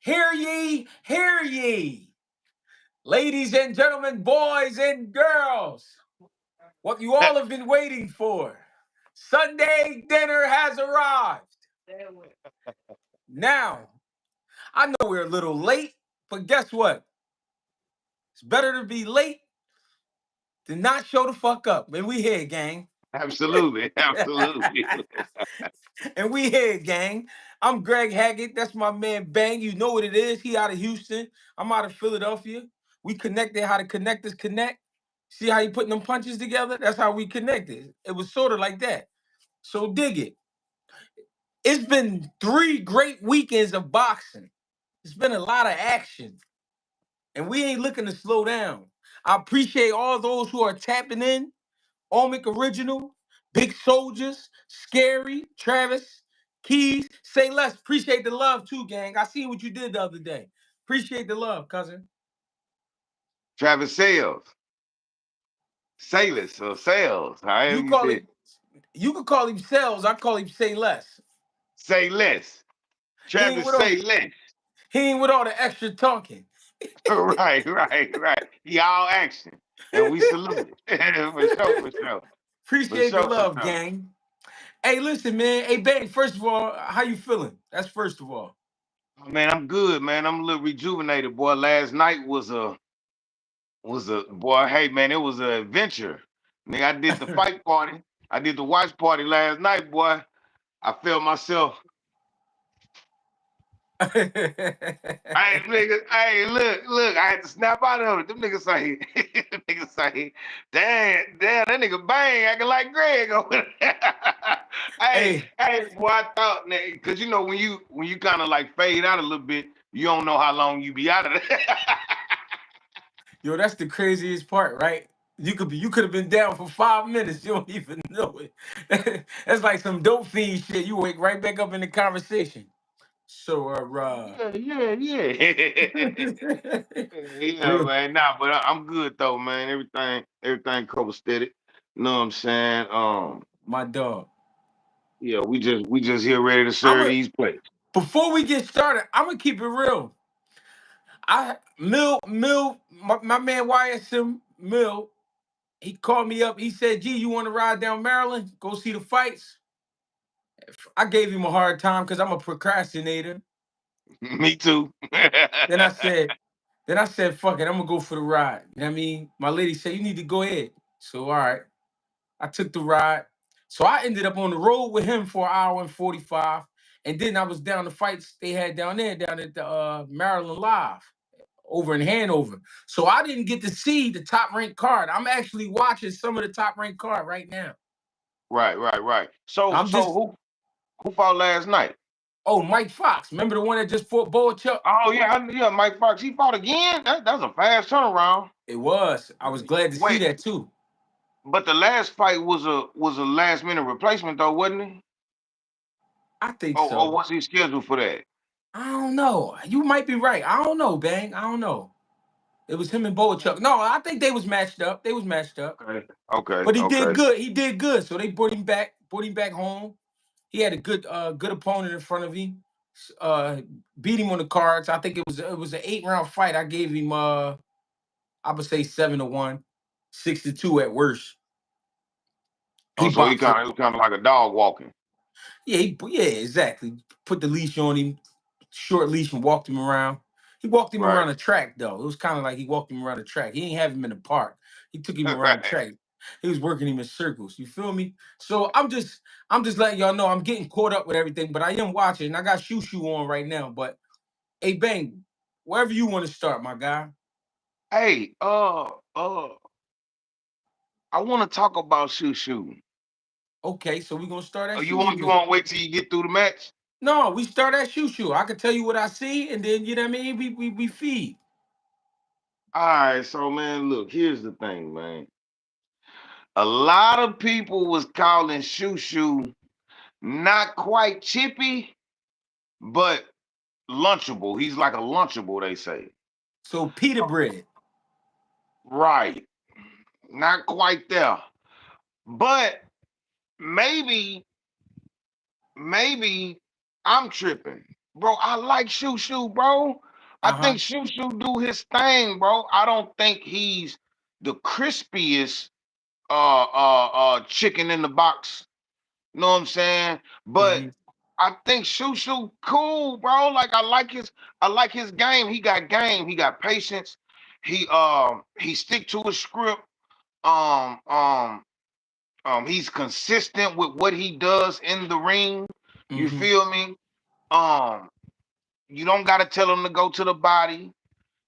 Hear ye, hear ye. Ladies and gentlemen, boys and girls, what you all have been waiting for. Sunday dinner has arrived. Now, I know we're a little late, but guess what? It's better to be late than not show the fuck up. And we here, gang. Absolutely, absolutely. And we here, gang. I'm Greg Haggett. That's my man Bang. You know what it is. He out of Houston. I'm out of Philadelphia. We connected how the connectors connect. See how you putting them punches together? That's how we connected. It was sort of like that. So dig it. It's been 3 great weekends of boxing. It's been a lot of action. And we ain't looking to slow down. I appreciate all those who are tapping in. Omic Original, Big Soldiers, Scary, Travis, Keys, Say Less. Appreciate the love too, gang. I seen what you did the other day. Appreciate the love, cousin. Travis Salis or Sales, however You you call say it, it. you could call him Sales. I call him Say Less. Say less. He ain't Travis with all say less. he ain't with all the extra talking. Right. He all action. And we salute it. For sure, for sure. For Appreciate the sure, for love, sure. gang. Hey, listen, man. Hey, Bang, first of all, how you feeling? That's first of all. Oh, man, I'm good, man. I'm a little rejuvenated, boy. Last night was a boy, hey man, it was an adventure. Nigga, I did the fight party. I did the watch party last night, boy. I felt myself. Hey, nigga, hey, look, I had to snap out of it. Them niggas say, them niggas say, damn, that nigga Bang acting like Greg over there. hey, Hey, hey, boy, I thought, cause you know when you kind of like fade out a little bit, you don't know how long you be out of there. yo, that's the craziest part, right? You could have been down for 5 minutes. You don't even know it. That's like some dope fiend shit. You wake right back up in the conversation. So Yeah. Yeah, real man. Nah, but I'm good though, man. Everything copacetic. You know what I'm saying? my dog. Yeah, we just here ready to I'm serve a these plates. Before we get started, I'm gonna keep it real. My man YSM Mill, he called me up. He said, "G, you want to ride down Maryland? Go see the fights." I gave him a hard time because I'm a procrastinator. Me too. Then I said, fuck it, I'm gonna go for the ride. You know what I mean? My lady said, you need to go ahead. So all right, I took the ride. So I ended up on the road with him for an hour and 45. And then I was down the fights they had down there, down at the Maryland Live over in Hanover. So I didn't get to see the top ranked card. I'm actually watching some of the top ranked card right now. Right. So I'm so just who fought last night? Oh, Mike Fox. Remember the one that just fought Chuck? Oh yeah, yeah, Mike Fox. He fought again. That's a fast turnaround. It was. I was glad to see Wait, that too. but the last fight was a last minute replacement though, wasn't it? I think Or so. was he scheduled for that? I don't know. You might be right. I don't know, Bang. I don't know. It was him and Chuck. No, I think they was matched up. They was matched up. Okay, okay, But he did okay. good. He did good. So they brought him back home. He had a good opponent in front of him. Uh Beat him on the cards. I think it was an 8 round fight. I gave him I would say 7-1, 6-2 at worst. Oh, He so he boxed. kind of like a dog walking. Yeah, exactly. Put the leash on him, short leash, and walked him around. He walked him Right. around the track though. It was kind of like he walked him around the track. He didn't have him in the park. He took him around the Right. track. He was working him in circles. You feel me? So I'm just letting y'all know I'm getting caught up with everything, but I am watching. I got Shushu on right now. But hey, Bang, wherever you want to start, my guy. Hey, I want to talk about Shushu. Okay, so we're gonna start at You want Shushu. to wait till you get through the match? No, we start at Shushu. I can tell you what I see, and then you know what I mean. We feed. All right, so man, look, here's the thing, man. A lot of people was calling Shushu not quite chippy, but lunchable. He's like a lunchable, they say. So pita bread. Right. Not quite there. But maybe, maybe. I'm tripping, bro. I like Shushu, bro. I Uh-huh. think Shushu do his thing, bro. I don't think he's the crispiest chicken in the box. You know what I'm saying? But Mm-hmm. I think Shushu cool, bro. Like I like his game. He got game. He got patience. He stick to his script. Um um he's consistent with what he does in the ring. You Mm-hmm. feel me? Um you don't gotta tell him to go to the body.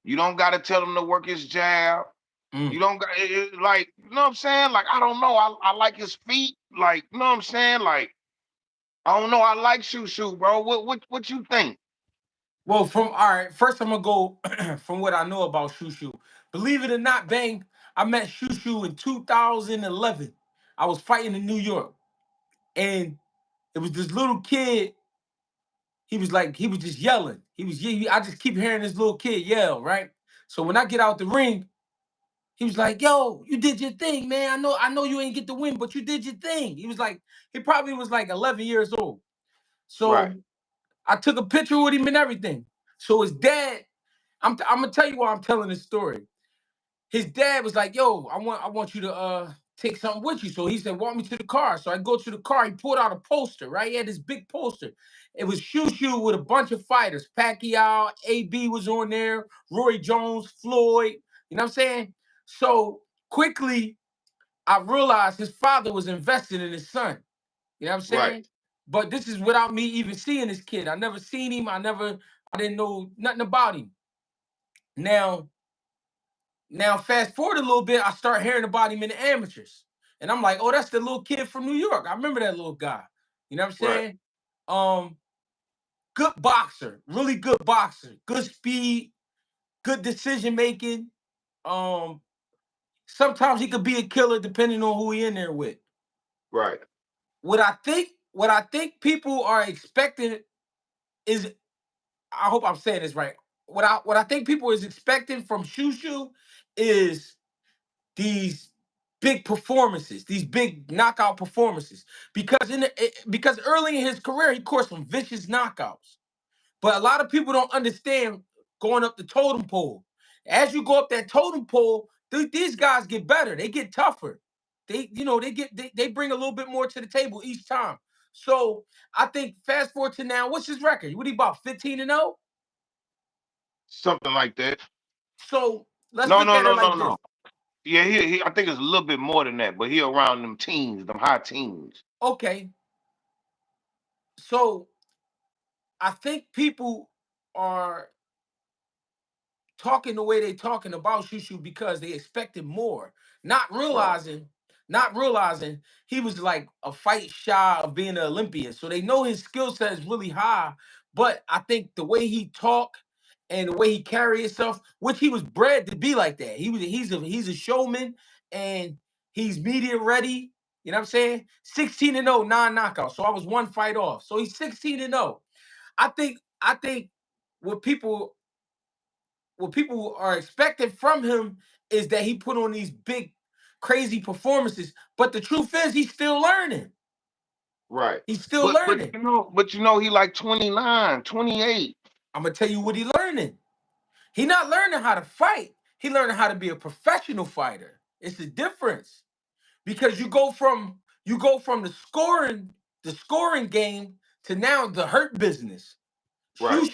You don't gotta tell him to work his jab. You Mm. don't got like, you know what I'm saying? Like, I don't know. I like his feet. Like, you know what I'm saying? Like, I don't know. I like Shushu, bro. What you think? Well, from all right, first I'm gonna go from what I know about Shushu. Believe it or not, Bang, I met Shushu in 2011. I was fighting in New York, and it was this little kid. He was just yelling. I just keep hearing this little kid yell, right? So when I get out the ring, he was like, "Yo, you did your thing, man. I know you ain't get the win, but you did your thing." He was like, he probably was like 11 years old. Right, So I took a picture with him and everything. So his dad, I'm gonna tell you why I'm telling this story. His dad was like, "Yo, I want you to take something with you." So he said, "Walk me to the car." So I go to the car. He pulled out a poster. Right, he had this big poster. It was Shushu with a bunch of fighters. Pacquiao, AB was on there. Roy Jones, Floyd. You know what I'm saying? So quickly, I realized his father was invested in his son. You know what I'm right. saying? But this is without me even seeing this kid. I never seen him. I didn't know nothing about him. Now, now fast forward a little bit, I start hearing about him in the amateurs. And I'm like, oh, that's the little kid from New York. I remember that little guy. You know what I'm Right, saying? Um, Good boxer, really good boxer, good speed, good decision making. Um, Sometimes he could be a killer depending on who he in there with. right. What I think people are expecting is, I hope I'm saying this right. What I think people is expecting from Shushu is these big performances, these big knockout performances. Because early in his career, he caught some vicious knockouts. But a lot of people don't understand going up the totem pole. As you go up that totem pole, these guys get better. They get tougher. They bring a little bit more to the table each time. So I think fast forward to now, what's his record? What he about 15-0? Something like that. So let's No, look no, at it no, like no, this. no. Yeah, he I think it's a little bit more than that, but he around them teens, them high teens. Okay, so I think people are talking the way they talking about Shushu because they expected more, not Right, realizing, not realizing he was like a fight shy of being an Olympian. So they know his skill set is really high, but I think the way he talk and the way he carry himself, which he was bred to be like that. He's a showman and he's media ready. You know what I'm saying? 16-0, 9 knockouts. So I was one fight off. So he's 16-0. I think what people are expecting from him is that he put on these big, crazy performances. But the truth is, he's still learning. right. He's still But learning. he like 29, 28. I'm gonna tell you what he's learning. He's not learning how to fight. He learning how to be a professional fighter. It's the difference because you go from the scoring game to now the hurt business. Right,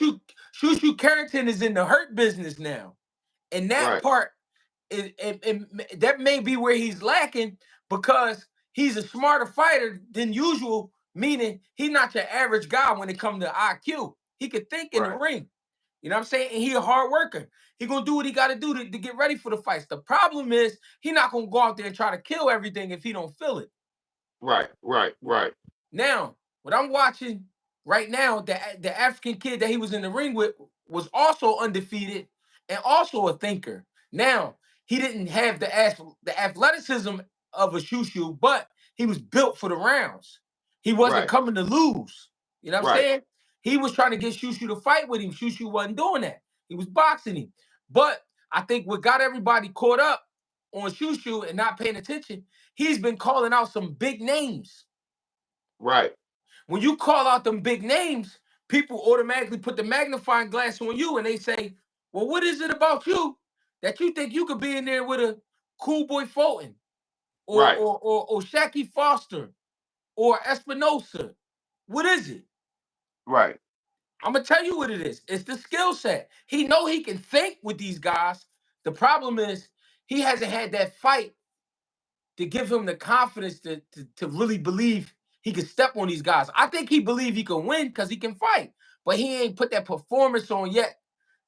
Shushu Carrington is in the hurt business now, and that right, part that may be where he's lacking because he's a smarter fighter than usual, meaning he's not your average guy when it comes to IQ. He could think in the right, ring. You know what I'm saying? And he a hard worker. He gonna do what he gotta do to get ready for the fights. The problem is he not gonna go out there and try to kill everything if he don't feel it. right, right, right, Now, what I'm watching right now, the African kid that he was in the ring with was also undefeated and also a thinker. Now, he didn't have the athleticism of a Shushu, but he was built for the rounds. He wasn't right, coming to lose. You know what I'm right, saying? He was trying to get Shushu to fight with him. Shushu wasn't doing that. He was boxing him. But I think what got everybody caught up on Shushu and not paying attention, he's been calling out some big names. right, When you call out them big names, people automatically put the magnifying glass on you and they say, well, what is it about you that you think you could be in there with a Cool Boy Fulton or Right. or or, or Shaqy Foster or Espinosa? What is it? Right. I'm gonna tell you what it is. It's the skill set. He know he can think with these guys. The problem is he hasn't had that fight to give him the confidence to really believe he can step on these guys. I think he believe he can win because he can fight, but he ain't put that performance on yet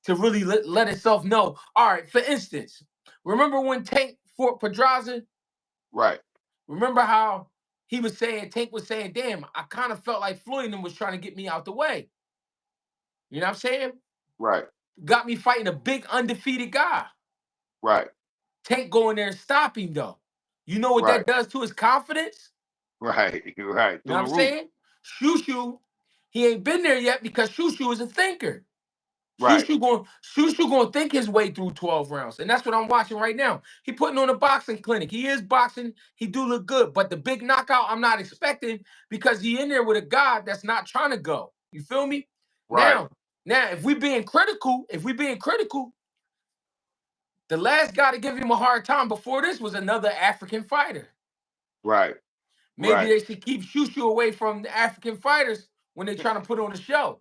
to really let himself know. All right, for instance, remember when Tank fought Pedraza? Right. Remember how he was saying, Tank was saying, damn, I kind of felt like Floyd and him was trying to get me out the way. You know what I'm saying? Right. Got me fighting a big undefeated guy. Right. Tank go in there and stop him though. You know what Right. that does to his confidence? Right. Right. You know Through what the I'm roof. saying? Shushu, he ain't been there yet because Shushu is a thinker. Right. Shushu going to think his way through 12 rounds. And that's what I'm watching right now. He putting on a boxing clinic. He is boxing. He do look good. But the big knockout, I'm not expecting because he in there with a guy that's not trying to go. You feel me? Right. Now, if we being critical, the last guy to give him a hard time before this was another African fighter. Right. Maybe Right. they should keep Shushu away from the African fighters when they're trying to put on a show.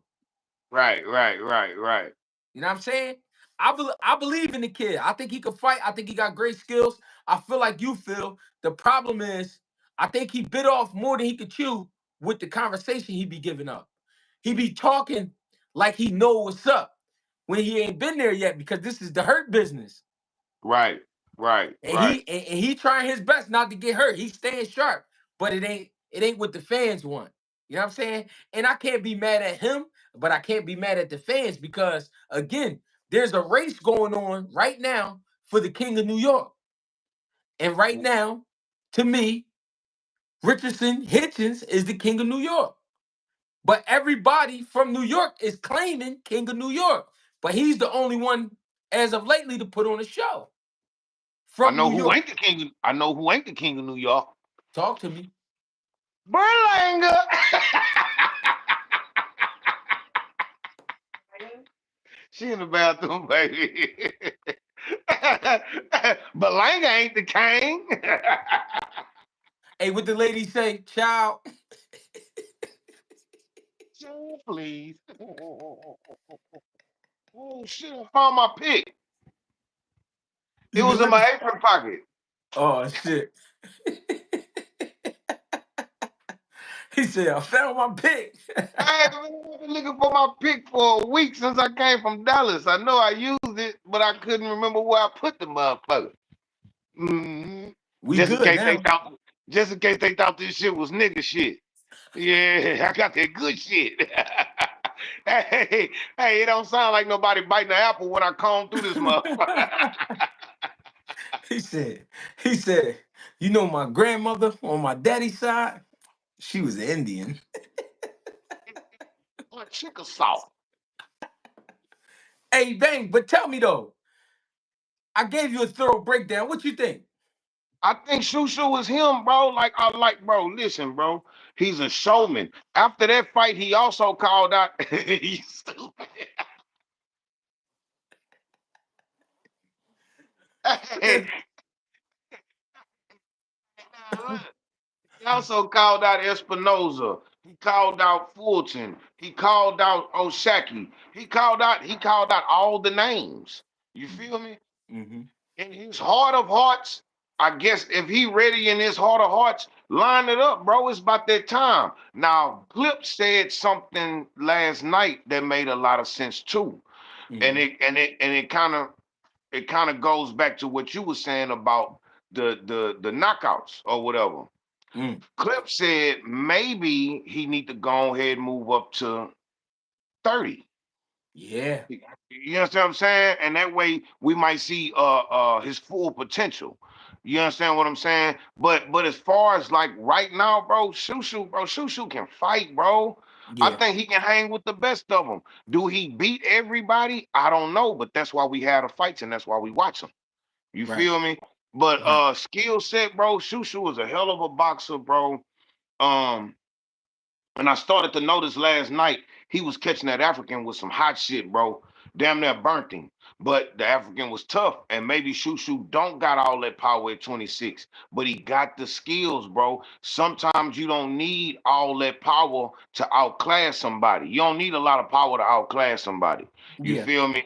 Right. Right. Right. Right. You know what I'm saying? I believe in the kid. I think he could fight. I think he got great skills. I feel like you feel. The problem is, I think he bit off more than he could chew with the conversation he be giving up. He be talking like he know what's up when he ain't been there yet because this is the hurt business. Right. Right. And Right. he trying his best not to get hurt. He's staying sharp, but it ain't what the fans want. You know what I'm saying? And I can't be mad at him, but I can't be mad at the fans because again, there's a race going on right now for the King of New York. And right now, to me, Richardson Hitchens is the King of New York. But everybody from New York is claiming King of New York. But he's the only one as of lately to put on a show I from know New who York. ain't the king. I know who ain't the king of New York. Talk to me. Berlanga. She in the bathroom, baby. Berlanga ain't the king. Hey, what the lady say, child? Child, please. Oh shit! I found my pick. It You been was in looking? my apron pocket. Oh shit. He said, I found my pick. I've been looking for my pick for a week since I came from Dallas. I know I used it, but I couldn't remember where I put the motherfucker. hmm We Just in good case they now. thought, just in case they thought this shit was nigga shit. Yeah, I got that good shit. Hey, hey, it don't sound like nobody biting the apple when I comb through this motherfucker. he said, he said, you know my grandmother on my daddy's side, she was an Indian. Like chicken salt. Hey, bang, but tell me though, I gave you a thorough breakdown. What you think? I think Shushu was him, bro. Like I like, bro. Listen, bro. He's a showman. After that fight, he also called out. You stupid. Hey, now look. He also called out Espinoza. He called out Fulton. He called out Oshaki. He called out all the names. You feel me? Mm-hmm. In his heart of hearts, I guess if he ready in his heart of hearts, line it up, bro. It's about that time. Now, Clip said something last night that made a lot of sense too. And Mm-hmm. it kind of goes back to what you were saying about the knockouts or whatever. Mm. Clip said maybe he need to go ahead and move up to 30. Yeah. You understand what I'm saying? And that way we might see his full potential. You understand what I'm saying? But as far as like right now, Shushu can fight, bro. I Yeah. think he can hang with the best of them. Do he beat everybody? I don't know, but that's why we have the fights and that's why we watch them. You Right. feel me? But Right. skill set, bro. Shushu is a hell of a boxer, bro. Um, And I started to notice last night he was catching that African with some hot shit, bro. Damn near burnt him. But the African was tough. And maybe Shushu don't got all that power at 26. But he got the skills, bro. Sometimes you don't need all that power to outclass somebody. You don't need a lot of power to outclass somebody. You Yeah, feel me?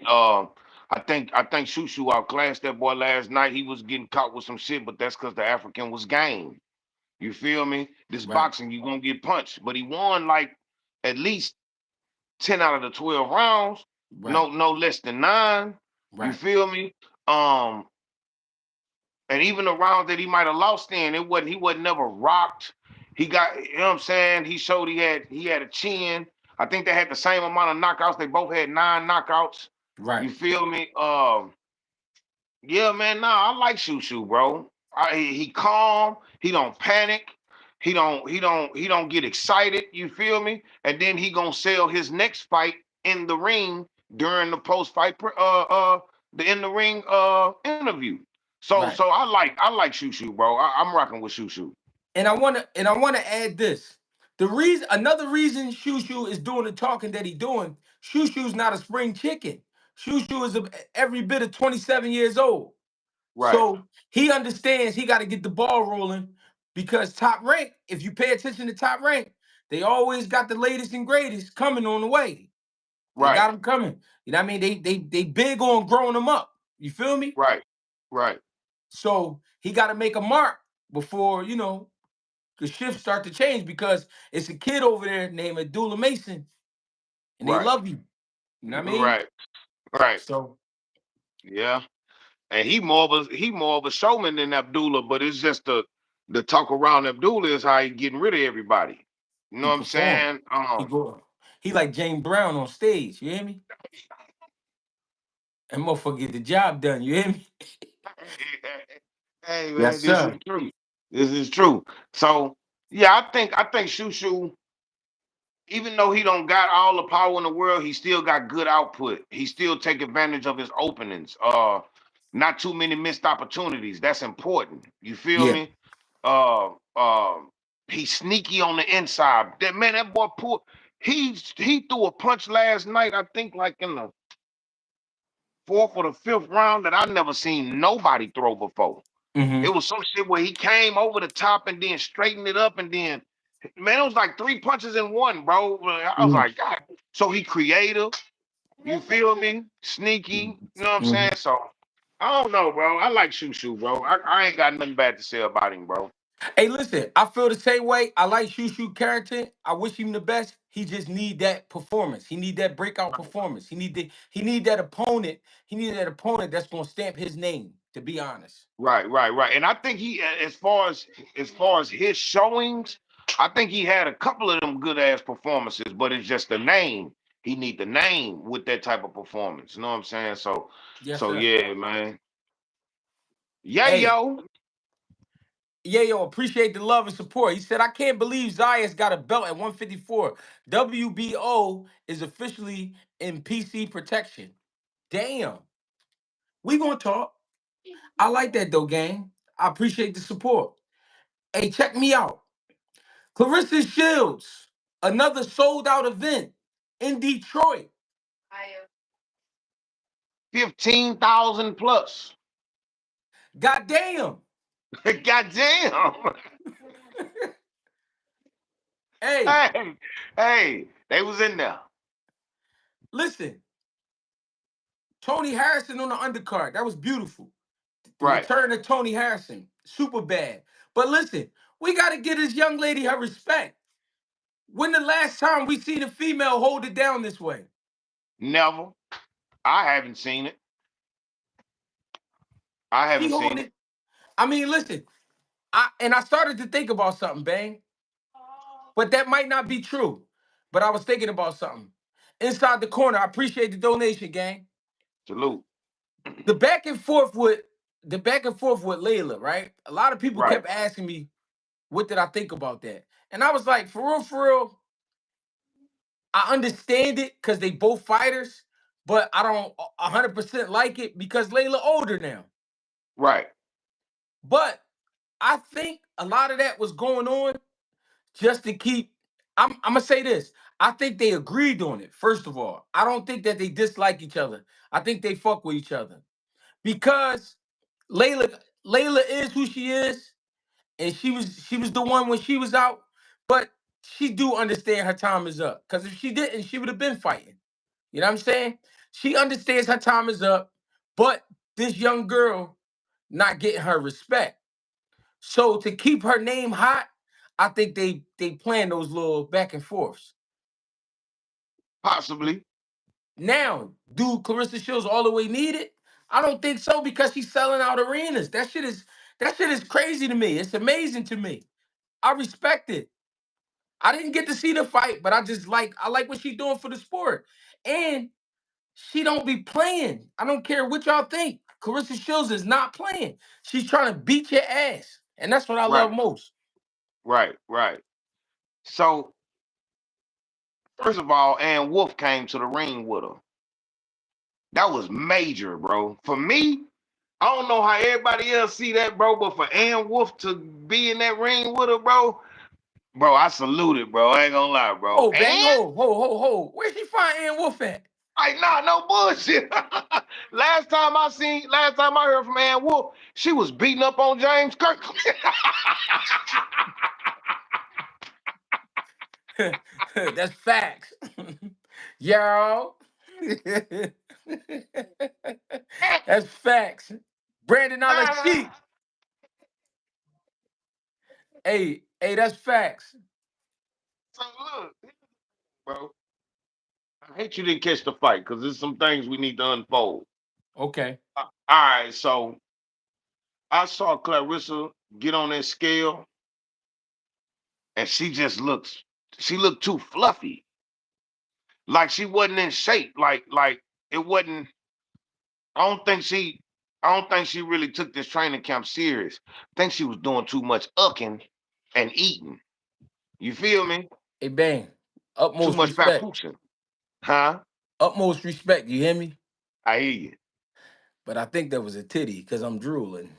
I think Shushu outclassed that boy last night. He was getting caught with some shit, but that's because the African was game. You feel me? This right, boxing, you gonna get punched. But he won like at least 10 out of the 12 rounds. right, No less than nine. You right, feel me? Um, and even the rounds that he might have lost in, he wasn't never rocked. He got, you know what I'm saying? He showed he had a chin. I think they had the same amount of knockouts. They both had 9 knockouts. right. You feel me? Yeah, man. Nah, I like Shushu, bro. He calm. He don't panic. He don't get excited. You feel me? And then he gonna sell his next fight in the ring during the post fight the in the ring interview. So Right. I like Shushu, bro. I'm rocking with Shushu. And I wanna add this. Another reason Shushu is doing the talking that he doing. Shushu's not a spring chicken. Shushu is every bit of 27 years old. Right, So he understands he got to get the ball rolling because Top Rank, if you pay attention to Top Rank, they always got the latest and greatest coming on the way. They right, got them coming. You know what I mean? They big on growing them up. You feel me? right, right, So he got to make a mark before, the shifts start to change because it's a kid over there named Abdullah Mason and they right, love you. You know what I mean? right, right. So Yeah. And he more of a showman than Abdullah, but it's just the talk around Abdullah is how he getting rid of everybody. You know he what I'm performed. saying? He like James Brown on stage. You hear me? And motherfucker get the job done. You hear me? Hey Yes, man, this is sir. true. This is true. So yeah, I think Shushu, even though he don't got all the power in the world, he still got good output. He still take advantage of his openings. Not too many missed opportunities. That's important. You feel Yeah. me? Uh, uh, he's sneaky on the inside. That boy pulled. He threw a punch last night. I think like in the fourth or the fifth round that I never seen nobody throw before. It Mm-hmm. was some shit where he came over the top and then straightened it up and then, man, it was like three punches in one, bro. I was Mm-hmm. like, God. So he creative, you feel me? Sneaky, you know what I'm Mm-hmm. saying? So I don't know, bro. I like Shushu, bro. I ain't got nothing bad to say about him, bro. Hey, listen, I feel the same way. I like Shushu Carrington. I wish him the best. He just need that performance. He need that breakout performance. He need that opponent. He need that opponent that's gonna stamp his name, to be honest. Right. And I think as far as his showings, I think he had a couple of them good ass performances, but it's just the name. He need the name with that type of performance. You know what I'm saying? So Yes, so sir. yeah, man. Yeah, Hey, yo. yeah, yo, appreciate the love and support. He said, I can't believe Zayas got a belt at 154. WBO is officially in PC protection. Damn. We gonna talk. I like that though, gang. I appreciate the support. Hey, check me out. Clarissa Shields, another sold out event in Detroit. 15,000 plus. Goddamn. Goddamn. Hey, Hey, they was in there. listen, Tony Harrison on the undercard. That was beautiful. The Right. return of Tony Harrison, super bad. But listen, we got to get this young lady her respect. When the last time we seen a female hold it down this way? Never. I haven't seen it. I She haven't seen holding it. it. I mean, listen, I started to think about something, bang. But that might not be true. But I was thinking about something. Inside the corner, I appreciate the donation, gang. Salute. The back and forth with the back and forth with Layla, right? A lot of people Right. kept asking me, what did I think about that? And I was like, for real, I understand it because they both fighters, but I don't 100% like it because Layla older now. Right. But I think a lot of that was going on just to keep I'm gonna say this. I think they agreed on it. First of all, I don't think that they dislike each other. I think they fuck with each other because Layla Layla is who she is, and she was the one when she was out. But she do understand her time is up. Because if she didn't, she would have been fighting. You know what I'm saying? She understands her time is up, but this young girl not getting her respect. So to keep her name hot, I think they plan those little back and forths. Possibly. Now, do Clarissa Shields all the way need it? I don't think so because she's selling out arenas. That shit is crazy to me. It's amazing to me. I respect it. I didn't get to see the fight, but I like what she's doing for the sport. And she don't be playing. I don't care what y'all think. Clarissa Shields is not playing. She's trying to beat your ass. And that's what I love Right, most. right, right. So first of all, Ann Wolf came to the ring with her. That was major, bro. For me, I don't know how everybody else see that, bro, but for Ann Wolf to be in that ring with her, bro, I salute it, bro. I ain't gonna lie, bro. Oh, bang, And ho. Where'd she find Ann Wolf at? like, nah, no bullshit. Last time I heard from Ann Wolf, she was beating up on James Kirkland. That's facts. Yo. That's facts. Brandon out like sheep. Hey, that's facts. So look, bro, I hate you didn't catch the fight because there's some things we need to unfold. Okay. All right, so I saw Clarissa get on that scale, and she looked too fluffy, like she wasn't in shape, like it wasn't. I don't think she, I don't think she really took this training camp serious. I think she was doing too much ucking and eating. You feel me? Hey, bang. Too Utmost much respect. papoosing, huh? Utmost respect. You hear me? I hear you. But I think that was a titty because I'm drooling.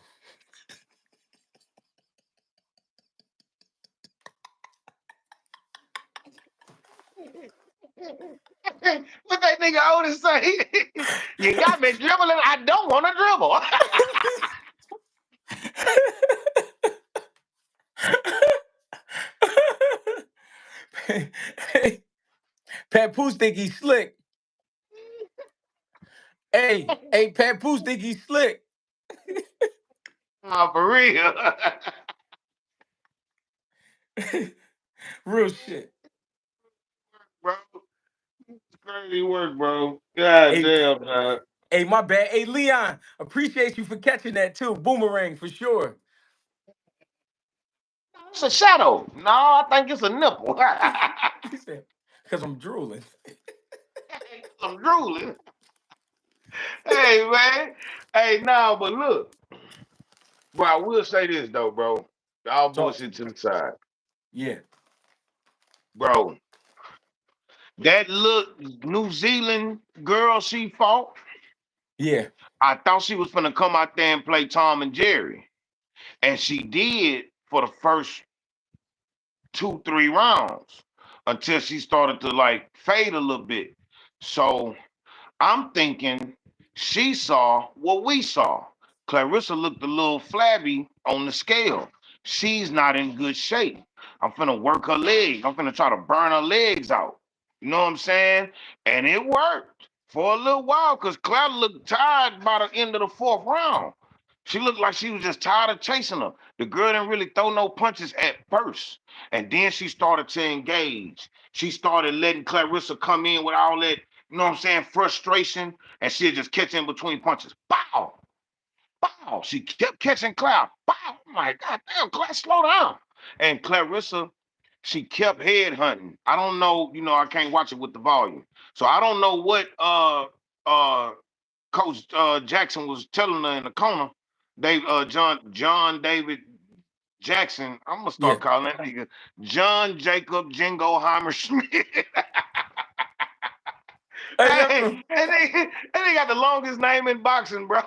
What that nigga Otis say? You got me dribbling. I don't want to dribble. Hey, Papoose think he's slick. Hey, Papoose think he's slick. Oh, for real. Real shit. Bro, it's crazy work, bro. God Hey, damn, man. hey, my bad. Hey, Leon, appreciate you for catching that too. Boomerang for sure. It's a shadow. No, I think it's a nipple. He said, because I'm drooling. I'm drooling. Hey, man. Hey, nah, but look, bro, I will say this, though, bro. All Talk to bullshit me. to the side. Yeah, Bro, that look New Zealand girl she fought, yeah, I thought she was finna come out there and play Tom and Jerry. And she did for the first 2, 3 rounds until she started to like fade a little bit. So I'm thinking she saw what we saw. Clarissa looked a little flabby on the scale. She's not in good shape. I'm finna work her legs. I'm finna try to burn her legs out. You know what I'm saying? And it worked for a little while because Claire looked tired by the end of the fourth round. She looked like she was just tired of chasing her. The girl didn't really throw no punches at first. And then she started to engage. She started letting Clarissa come in with all that, you know what I'm saying, frustration, and she'd just catch in between punches. Bow, bow. She kept catching Claire. Bow. I'm like, God damn, Claire, slow down. And Clarissa, she kept head hunting. I don't know, I can't watch it with the volume. So I don't know what uh Coach Jackson was telling her in the corner. John David Jackson. I'm gonna yeah. start calling that nigga John Jacob Jingleheimer Schmidt. Hey, Hey, yo. and they got the longest name in boxing, bro.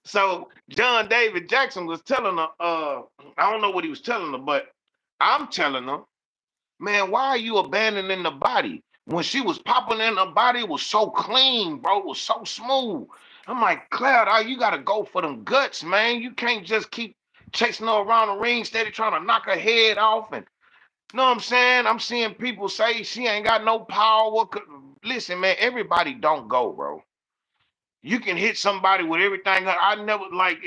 So John David Jackson was telling her, I don't know what he was telling her, but I'm telling her Man, why are you abandoning the body? When she was popping in the body, it was so clean, bro. It was so smooth. I'm like, Claire, you gotta go for them guts, man. You can't just keep chasing her around the ring, steady trying to knock her head off. And you know what I'm saying? I'm seeing people say she ain't got no power. Listen, man, everybody don't go, bro. You can hit somebody with everything. I never like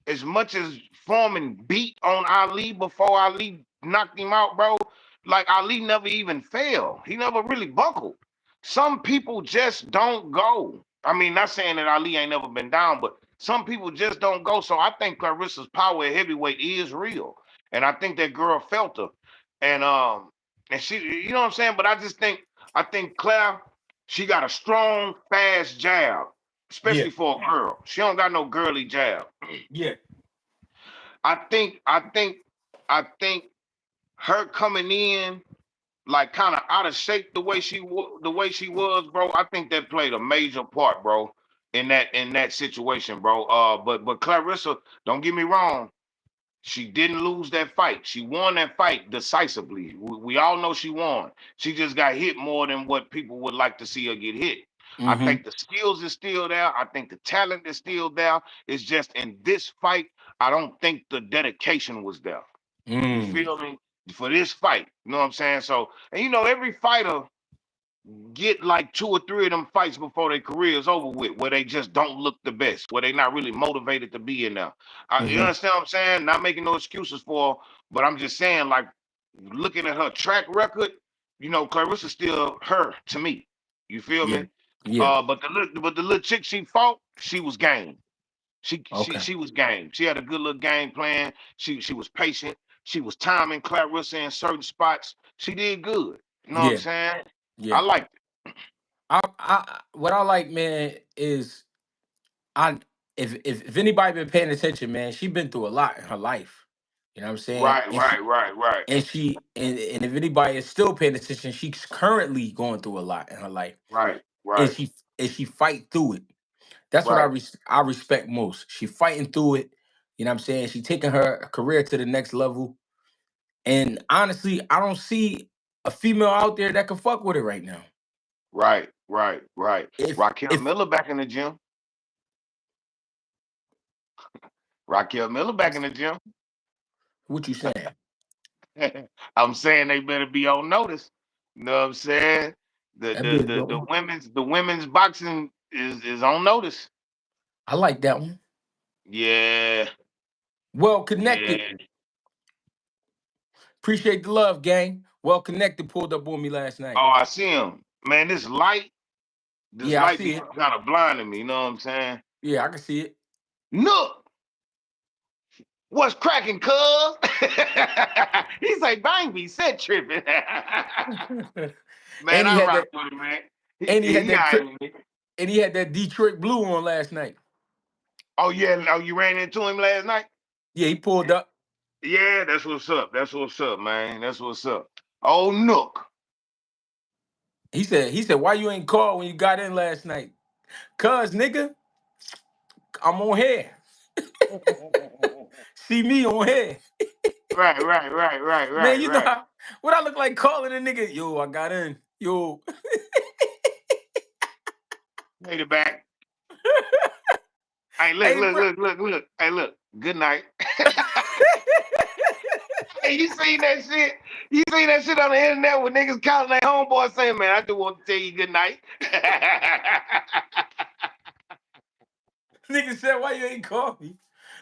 as much as Foreman beat on Ali before Ali knocked him out, bro, like Ali never even fell. He never really buckled. Some people just don't go. I mean, not saying that Ali ain't never been down, but some people just don't go. So I think Clarissa's power at heavyweight is real. And I think that girl felt her. And she, you know what I'm saying? But I think Claire, she got a strong, fast jab, Yeah, especially for a girl. She don't got no girly jab. yeah. I think I think I think her coming in like kind of out of shape the way she was, bro. I think that played a major part, bro, in that situation, bro. But Clarissa, don't get me wrong, she didn't lose that fight. She won that fight decisively. We all know she won. She just got hit more than what people would like to see her get hit. I Mm-hmm. think the skills is still there. I think the talent is still there. It's just in this fight, I don't think the dedication was there. You Mm. feel me? For this fight. You know what I'm saying? So, and every fighter get like two or three of them fights before their career is over with, where they just don't look the best, where they not really motivated to be in there. You Mm-hmm. understand what I'm saying? Not making no excuses for her, but I'm just saying, like, looking at her track record, Clarissa's still her to me. You feel Yeah. me? Yeah. But the little chick she fought, she was game. She she Okay. she was game. She had a good little game plan. She was patient. She was timing Clarissa in certain spots. She did good. You know what I'm Yeah. saying? I Yeah. liked it. What I like, man, is I if anybody been paying attention, man, she been through a lot in her life. You know what I'm saying? Right, right, right, right, And if anybody is still paying attention, she's currently going through a lot in her life. right, And right, she fight through it. That's what right, I respect most. She fighting through it. You know what I'm saying? She taking her career to the next level. And honestly, I don't see a female out there that can fuck with her right now. right, right, right. Raquel If Miller back in the gym. Raquel Miller back in the gym. what you saying? I'm saying they better be on notice. You know what I'm saying? The That'd be the a the good the one. women's boxing is on notice. I like that one. Yeah, Well connected. yeah. Appreciate the love, gang. Well connected pulled up on me last night. Oh, I see him. Man, this Yeah, I light see be it. kind of blinding me. You know what I'm saying? Yeah, I can see it. Look, what's cracking, cuz? He's like, bang me, said tripping. Man, and he I had rock that with him, man. He, and he had he that got tri- me. and he had that Detroit blue on last night. Oh, yeah. Oh, you ran into him last night? Yeah, he pulled up. Yeah, that's what's up. That's what's up, man. That's what's up. Oh, Nook. He said, why you ain't called when you got in last night? Cuz nigga, I'm on here. See me on here. Right, right, right, right, Man, right, you know right. what I look like calling a nigga? Yo, I got in. Yo. Made it back. Hey, look, Hey, look, bro. look, look, look. Hey, look. Good night. Hey, you seen that shit? You seen that shit on the internet with niggas calling their homeboy saying, man, I just want to tell you good night. Nigga said, why you ain't call me?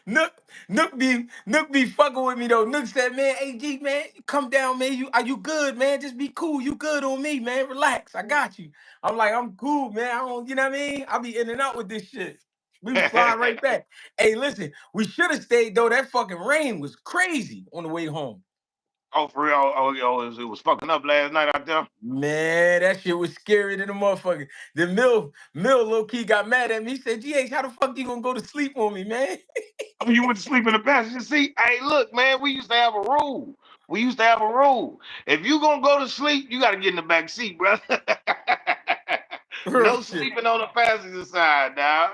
Nook, Nook be fucking with me though. Nook said, man, AG, man, come down, man. Are you good, man? Just be cool. You good on me, man. Relax. I got you. I'm like, I'm cool, man. I don't, you know what I mean? I'll be in and out with this shit. We was flying right back. Hey, listen, we should have stayed though. That fucking rain was crazy on the way home. Oh, for real? Oh, it was fucking up last night out there? Man, that shit was scary than a motherfucker. The Mill low key got mad at me. He said, GH, how the fuck you gonna go to sleep on me, man? Oh, you went to sleep in the passenger seat? Hey, look, man, we used to have a rule. We used to have a rule. If you gonna go to sleep, you gotta get in the back seat, brother. Real No shit. sleeping on the passenger side, dog.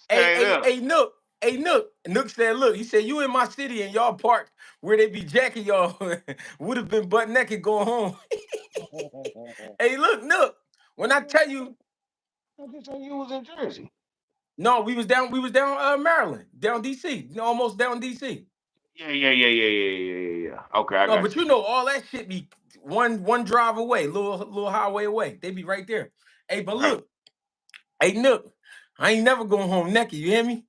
Hey, Straight hey, up. hey, Nook. Hey, Nook said, look, he said, you in my city and y'all park where they be jacking y'all would have been butt naked going home. Hey, look, Nook, when I tell you, I just said you was in Jersey. no, we was down Maryland, down DC, almost down DC. Yeah. Okay, I No, got but you. you know all that shit be one drive away, little highway away. They be right there. Hey, but Right. look, hey Nook, I ain't never going home naked. You hear me?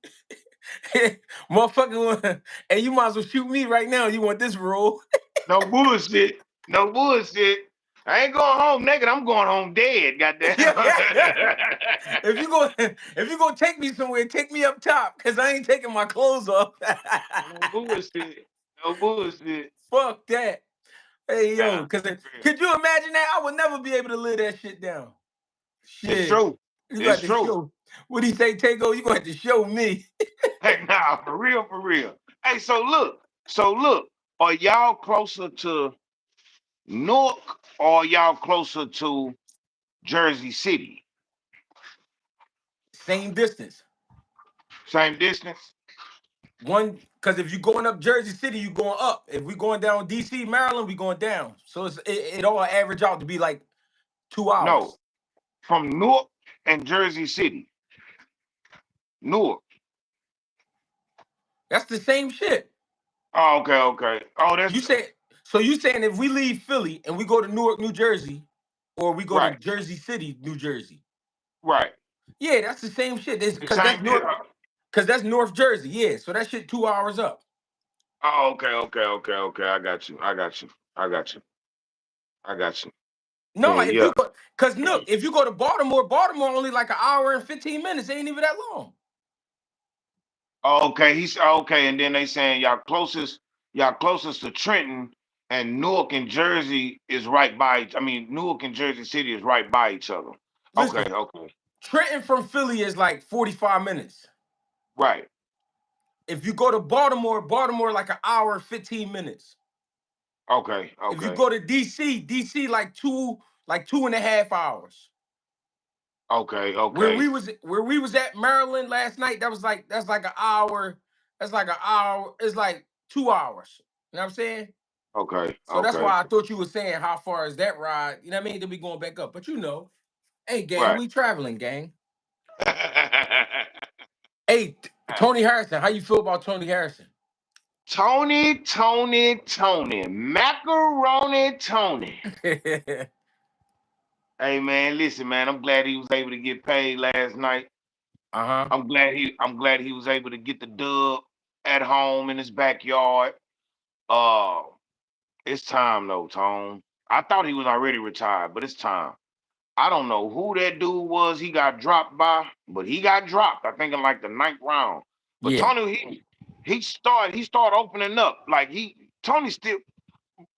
Motherfucker, hey, you might as well shoot me right now. You want this role? No bullshit. No bullshit. I ain't going home naked. I'm going home dead. Yeah, Goddamn. yeah. If you gonna take me somewhere, take me up top, cause I ain't taking my clothes off. No bullshit. No bullshit. Fuck that. Hey Nah, yo, cause real. could you imagine that? I would never be able to live that shit down. It's Shit, true. you It's got to true. show. What he say, Tego? You gonna have to show me. Hey, nah, for real, for real. Hey, so look, are y'all closer to Newark or y'all closer to Jersey City? Same distance. Same distance? One, cause if you going up Jersey City, you going up. If we going down DC, Maryland, we going down. So it all average out to be like 2 hours. No, from Newark and Jersey City. Newark. That's the same shit. Oh, okay. Oh, that's You say so you saying if we leave Philly and we go to Newark, New Jersey, or we go to right, Jersey City, New Jersey. right. Yeah, that's the same shit. The Cause that's same deal. North Jersey. Yeah, so that shit 2 hours up. Oh, okay. I got you. I got you. No, if Yeah. you go, cause look, if you go to Baltimore, Baltimore only like an hour and 15 minutes. It ain't even that long. Okay, he's okay, and then they saying y'all closest to Trenton and Newark and Jersey is right by. I mean, Newark and Jersey City is right by each other. Okay, Listen, okay, Trenton from Philly is like 45 minutes. right. If you go to Baltimore, Baltimore like an hour and 15 minutes. Okay, If you okay, go to DC, DC like 2.5 hours. okay, Where we was at Maryland last night, that's like an hour. That's like an hour. It's like 2 hours. You know what I'm saying? So that's okay. why I thought you were saying how far is that ride? You know what I mean? Then we going back up. But you know, hey gang, Right. we traveling, gang. Hey, Tony Harrison, how you feel about Tony Harrison? Tony, macaroni Tony. Hey man, listen man, I'm glad he was able to get paid last night. Uh-huh. I'm glad he was able to get the dub at home in his backyard. Uh, it's time though, Tone. I thought he was already retired, but it's time. I don't know who that dude was. He got dropped by, but he got dropped. I think in like the ninth round. But Yeah. Tony, he started opening up. Like Tony still,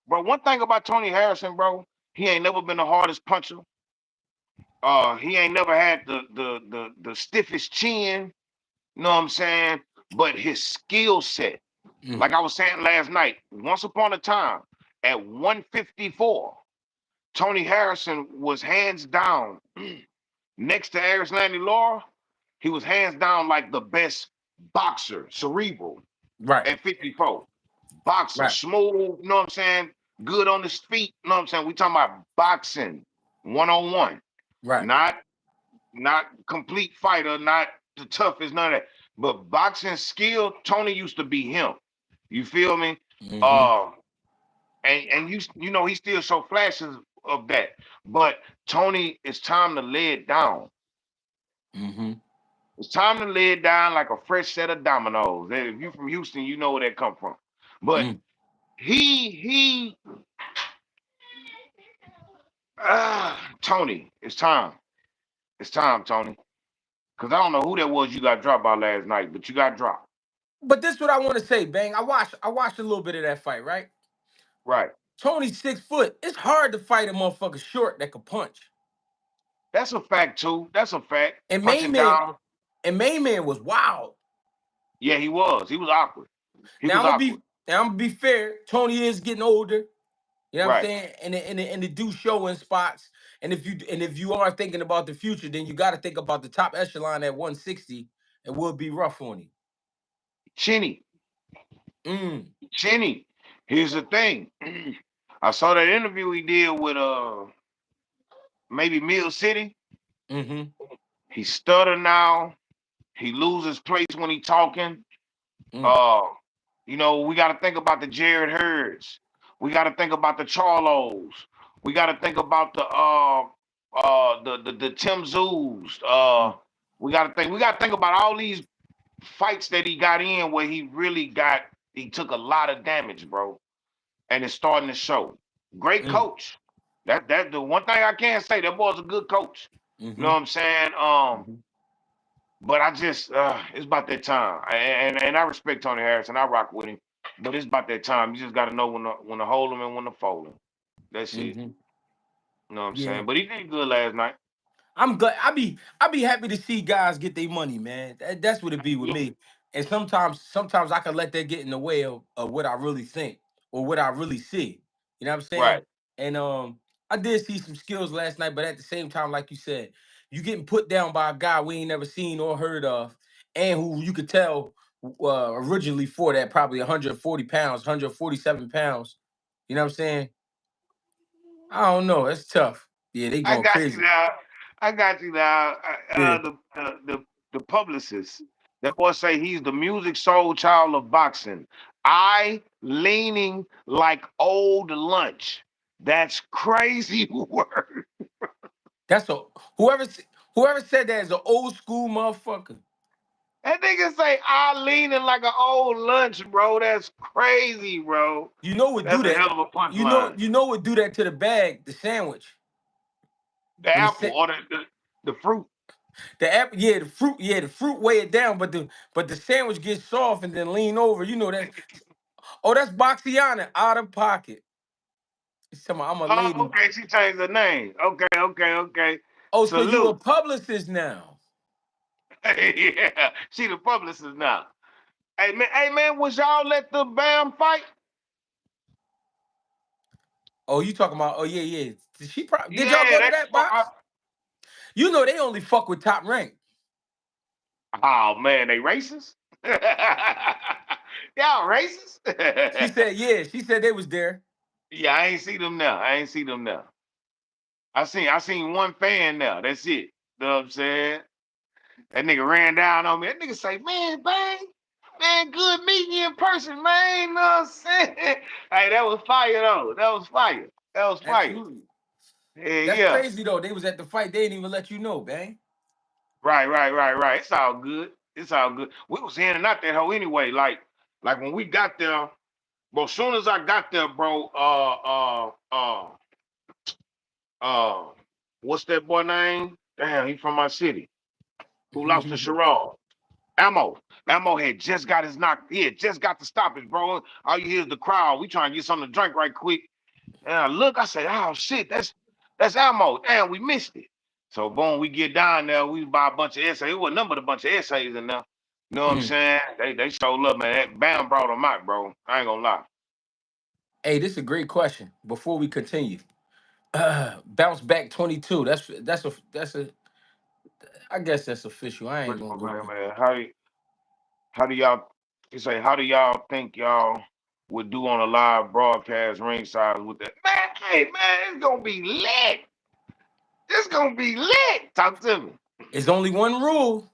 bro. One thing about Tony Harrison, bro, he ain't never been the hardest puncher. He ain't never had the stiffest chin. You know what I'm saying? But his skill set, Mm, like I was saying last night, once upon a time at 154, Tony Harrison was hands down next to Arislandi Laura. He was hands down like the best boxer, cerebral right. at 54. Boxer, Right. smooth, you know what I'm saying? Good on his feet, you know what I'm saying? We talking about boxing, one on one, Right. not not complete fighter, not the toughest, none of that. But boxing skill, Tony used to be him. You feel me? Mm-hmm. Uh, and you know he still show flashes of that. But Tony, it's time to lay it down. Mm-hmm. It's time to lay it down like a fresh set of dominoes. If you from Houston, you know where that come from. But Mm. he Tony, it's time. It's time, Tony. Cause I don't know who that was you got dropped by last night, but you got dropped. But this is what I want to say, Bang. I watched a little bit of that fight, right? Right. Tony's 6 foot. It's hard to fight a motherfucker short that can punch. That's a fact too. That's a fact. And main Punching man, down. was wild. Yeah, he was. He was awkward. He Now was I'm gonna be awkward. now I'm gonna be fair. Tony is getting older. You know what I'm Right. saying? And it do show in spots. And if you are thinking about the future, then you got to think about the top echelon at 160. It will be rough on him. Chinny, Mm. Chinny. Here's the thing. I saw that interview he did with maybe Mill City. Mm-hmm. He stutter now. He loses place when he talking. Mm. Uh, we got to think about the Jared Hurds. We got to think about the Charlos. We got to think about the Tim Zoos. Mm. We got to think about all these fights that he got in where he took a lot of damage, bro, and it's starting to show. Great Mm. coach. That the one thing I can say. That boy's a good coach. You know Mm-hmm. what I'm saying? Mm-hmm. But I just it's about that time. And I respect Tony Harris and I rock with him. But it's about that time. You just got to know when to hold him and when to fold him. That's it. Mm-hmm. You know what I'm Yeah. saying? But he did good last night. I'm glad. I be happy to see guys get their money, man. That's what it be with Absolutely. me. And sometimes I can let that get in the way of what I really think or what I really see. You know what I'm saying? Right. And I did see some skills last night, but at the same time, like you said, you getting put down by a guy we ain't never seen or heard of, and who you could tell originally for that probably 140 pounds, 147 pounds. You know what I'm saying? I don't know. That's tough. Yeah, they I going got you crazy. now. I got you now. Yeah. The publicist. That boy say he's the music soul child of boxing. I leaning like old lunch. That's crazy word. That's a whoever whoever said that is an old school motherfucker. That nigga say I leaning like an old lunch, bro. That's crazy, bro. You know what do That's a that? hell of a You know punchline. you know what do that to the bag, the sandwich. The When apple or the fruit. the apple, the fruit weigh it down, but the sandwich gets soft and then lean over. You know that. Oh, that's Boxiana out of pocket. He's talking about, I'm a Oh, lady. okay. She changed her name. Okay, okay, okay. Oh, so you a Salute. publicist now? Yeah, she the publicist now. Hey man, was y'all at the Bam fight? Oh, you talking about? Oh yeah, yeah. Did y'all Yeah, go to they that fought. box? You know they only fuck with top rank. Oh man, they racist. Y'all racist? She said, yeah. She said they was there. Yeah, I ain't see them now. I ain't see them now. I seen one fan now. That's it. You know what I'm saying? That nigga ran down on me. That nigga say, man, bang, man, good meeting you in person, man. You know what I'm saying? Hey, that was fire though. That was fire. That was fire. Absolutely. Yeah, That's yeah. crazy though. They was at the fight. They didn't even let you know, bang. Right, right, right, right. It's all good. It's all good. We was in and out that hoe anyway. Like when we got there, bro. As soon as I got there, bro, uh, what's that boy name? Damn, he from my city. Who lost to Sherrod? Ammo. Ammo had just got his knock. He had just got the stoppage, bro. All you hear is the crowd. We trying to get something to drink right quick. And I look, I say, oh shit, that's Ammo. Damn, we missed it. So boom, we get down there. We buy a bunch of essays. It was numbered a bunch of essays in there. You know what I'm Mhm. saying? They showed up, man. That Bam brought them out, bro. I ain't gonna lie. Hey, this is a great question. Before we continue, bounce back 22. That's a. I guess that's official. I ain't Which gonna one, go. man, man? How do y'all you say how do y'all think y'all would do on a live broadcast ringside with that? Man, hey man, it's gonna be lit. It's gonna be lit. Talk to me. It's only one rule.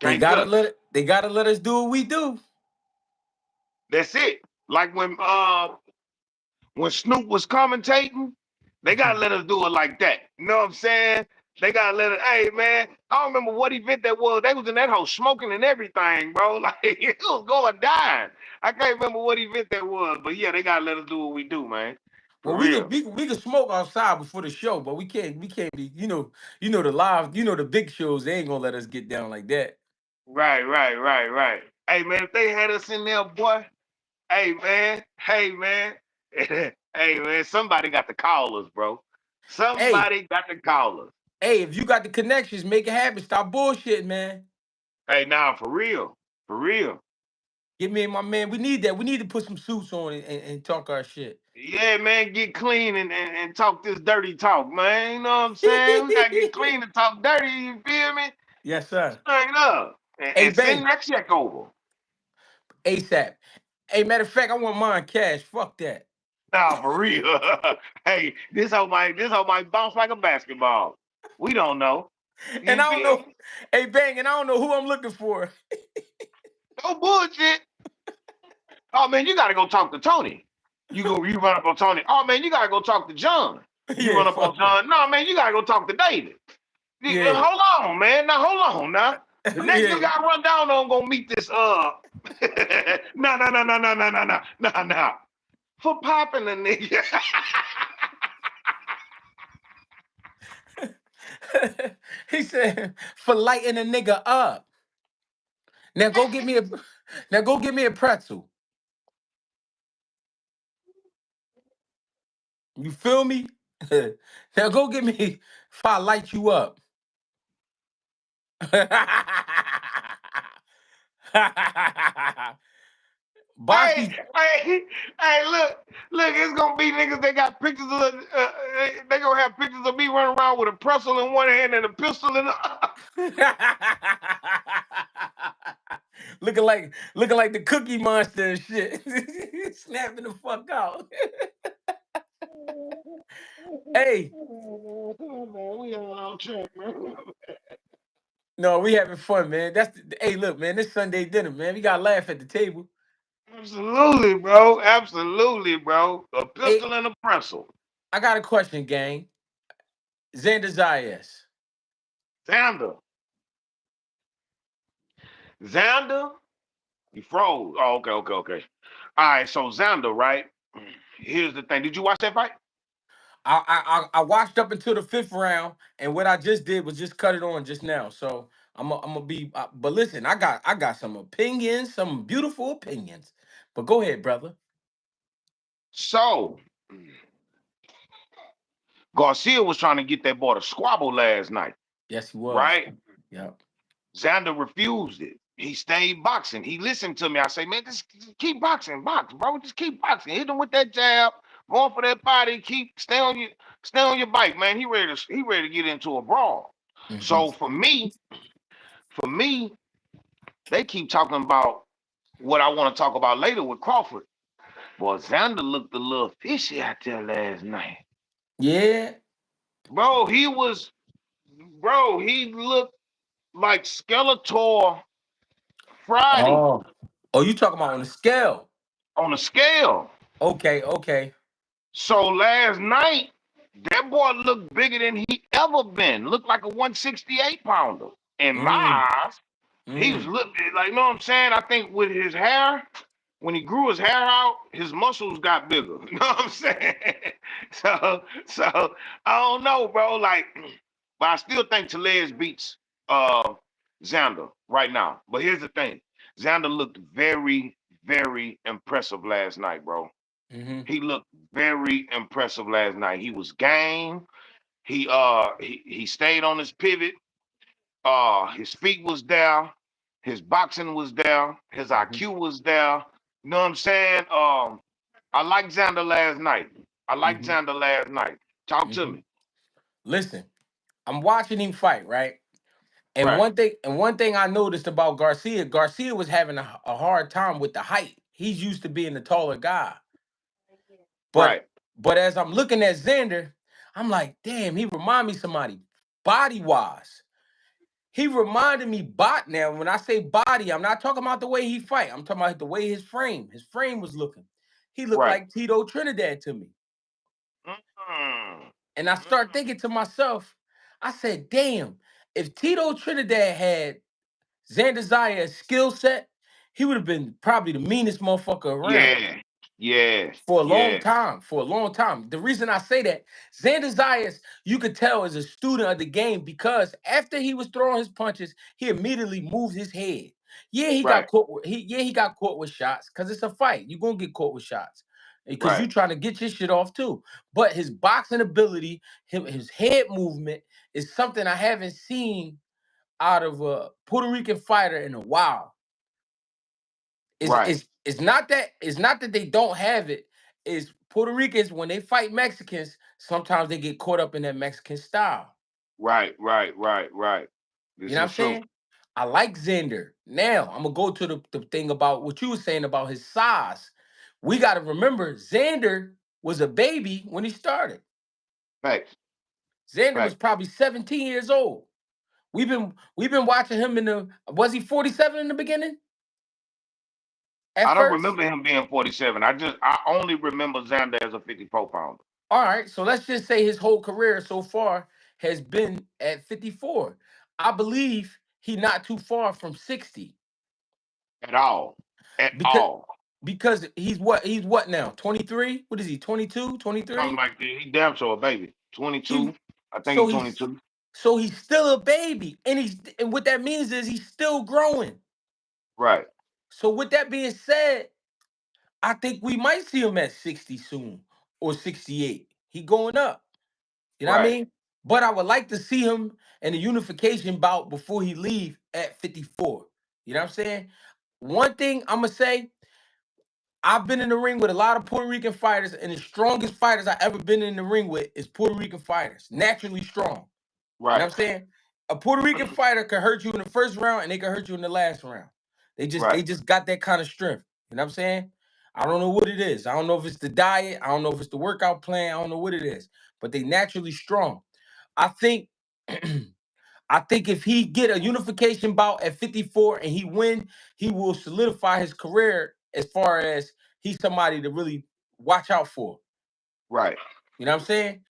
They Can't gotta touch. let it. They gotta let us do what we do. That's it. Like when Snoop was commentating, they gotta let us do it like that. You know what I'm saying? They gotta let it. Hey man, I don't remember what event that was. They was in that house smoking and everything, bro. Like it was going down. I can't remember what event that was, but yeah, they gotta let us do what we do, man. For Well, we could real. we could smoke outside before the show, but we can't be. The live. The big shows. They ain't gonna let us get down like that. Right, right, right, right. Hey man, if they had us in there, boy. Hey man, hey man. Somebody got to call us, bro. Hey, Somebody got to call us. hey, if you got the connections, make it happen. Stop bullshitting, man. Hey, now for real, for real. Get me and my man. We need that. We need to put some suits on and talk our shit. Yeah, man, get clean and talk this dirty talk, man. You know what I'm saying? We gotta get clean and talk dirty. You feel me? Yes, sir. Straight up, and, Hey, and send bang. that check over. ASAP. Hey, matter of fact, I want mine cash. Fuck that. Nah, for real. Hey, this hoe might bounce like a basketball. We don't know. And You I don't feel know. me? Hey, bang, and I don't know who I'm looking for. No bullshit. Oh man, you gotta go talk to Tony. You run up on Tony. Oh man, you gotta go talk to John. You Yeah, run up on fuck that. John. No man, you gotta go talk to David. Yeah. Hold on, man. Now hold on. Now the next you Yeah. gotta run down on gonna meet this. No no no no no no no no no no. For popping a nigga. He said, for lighting a nigga up. Now go get me a now go get me a pretzel. You feel me? Now go get me if I light you up. Hey, Bossy. hey, look, it's gonna be niggas. They got pictures of, they gonna have pictures of me running around with a pretzel in one hand and a pistol in the other. looking like the Cookie Monster and shit. Snapping the fuck out. Hey, Man, we on track, man. no, we having fun, man. Hey, look, man, this Sunday dinner, man. We gotta laugh at the table. Absolutely, bro. Absolutely, bro. A Hey, pistol and a pretzel. I got a question, gang. Xander Zayas. Xander. Xander? You froze. Oh, okay, okay, okay. All right, so Xander, right? Here's the thing. Did you watch that fight? I watched up until the fifth round, and what I just did was just cut it on just now. So I'm gonna be. But listen, I got some opinions, some beautiful opinions. But go ahead, brother. So Garcia was trying to get that boy to squabble last night, Yes, he was. right? Yep. Xander refused it. He stayed boxing. He listened to me. I say, man, just keep boxing, box, bro. Just keep boxing. Hit him with that jab, going for that body. Keep stay on your bike, man. He ready to get into a brawl. Hmm. So for me, they keep talking about what I want to talk about later with Crawford. Boy, Xander looked a little fishy out there last night. Yeah. Bro, he looked like Skeletor Friday Oh. Oh, you talking about on the scale? on a scale. Okay. Okay. So last night, that boy looked bigger than he ever been. Looked like a 168 pounder. In Mm. my eyes, he was Mm. looking like, you know what I'm saying? I think with his hair, when he grew his hair out, his muscles got bigger. You know what I'm saying? So I don't know, bro. Like, but I still think Tellez beats uh Xander right now. But here's the thing. Xander looked very, very impressive last night, bro. Hmm. He looked very impressive last night. He was game. He stayed on his pivot. His feet was there. His boxing was there. His Hmm. IQ was there. You know what I'm saying? I like Xander last night. I like Hmm. Xander last night. Talk to Hmm. me. Listen, I'm watching him fight, right? And Right, one thing I noticed about Garcia, Garcia was having a hard time with the height. He's used to being the taller guy. But right, but as I'm looking at Xander, I'm like, damn, he remind me of somebody body wise. He reminded me bot now. When I say body, I'm not talking about the way he fight. I'm talking about the way his frame was looking. He looked right. like Tito Trinidad to me. Mm, And I start thinking to myself, I said, damn, if Tito Trinidad had Xander Zaya's skill set, he would have been probably the meanest motherfucker around yeah, yeah, for a long yeah. time. For a long time. The reason I say that, Xander Zayas, you could tell is a student of the game because after he was throwing his punches, he immediately moved his head. Yeah, he got Right, caught. He got caught with shots because it's a fight. You're gonna get caught with shots because right, you trying to get your shit off too. But his boxing ability, his head movement is something I haven't seen out of a Puerto Rican fighter in a while. It's right, it's it's not that they don't have it. Is Puerto Ricans when they fight Mexicans, sometimes they get caught up in that Mexican style. right, right, right, right. You This know what is I'm true. saying? I like Xander. Now I'm gonna go to the thing about what you were saying about his size. We got to remember Xander was a baby when he started. Facts. Xander was Facts. probably 17 years old. We've been watching him in the was he 47 in the beginning at I don't first? remember him being 47. I only remember Xander as a 54 pounder. All right, so let's just say his whole career so far has been at 54. I believe he not too far from 60 At all. At because all. he's what now? 23? What is he? 22, Something 23? like that. He damn sure a baby. He 22. I think so he's he's 22. so he's still a baby and what that means is he's still growing. Right. So with that being said, I think we might see him at 60 soon or 68. He going up. You know what I Right. mean? But I would like to see him in a unification bout before he leave at 54. You know what I'm saying? One thing I'm gonna say, I've been in the ring with a lot of Puerto Rican fighters, and the strongest fighters I ever been in the ring with is Puerto Rican fighters, naturally strong. You know Right. what I'm saying? A Puerto Rican fighter could hurt you in the first round and they could hurt you in the last round. They Right. just got that kind of strength. You know what I'm saying? I don't know what it is. I don't know if it's the diet. I don't know if it's the workout plan. I don't know what it is. But they naturally strong. I think I think if he get a unification bout at 54 and he win, he will solidify his career as far as he's somebody to really watch out for. Right. You know what I'm saying?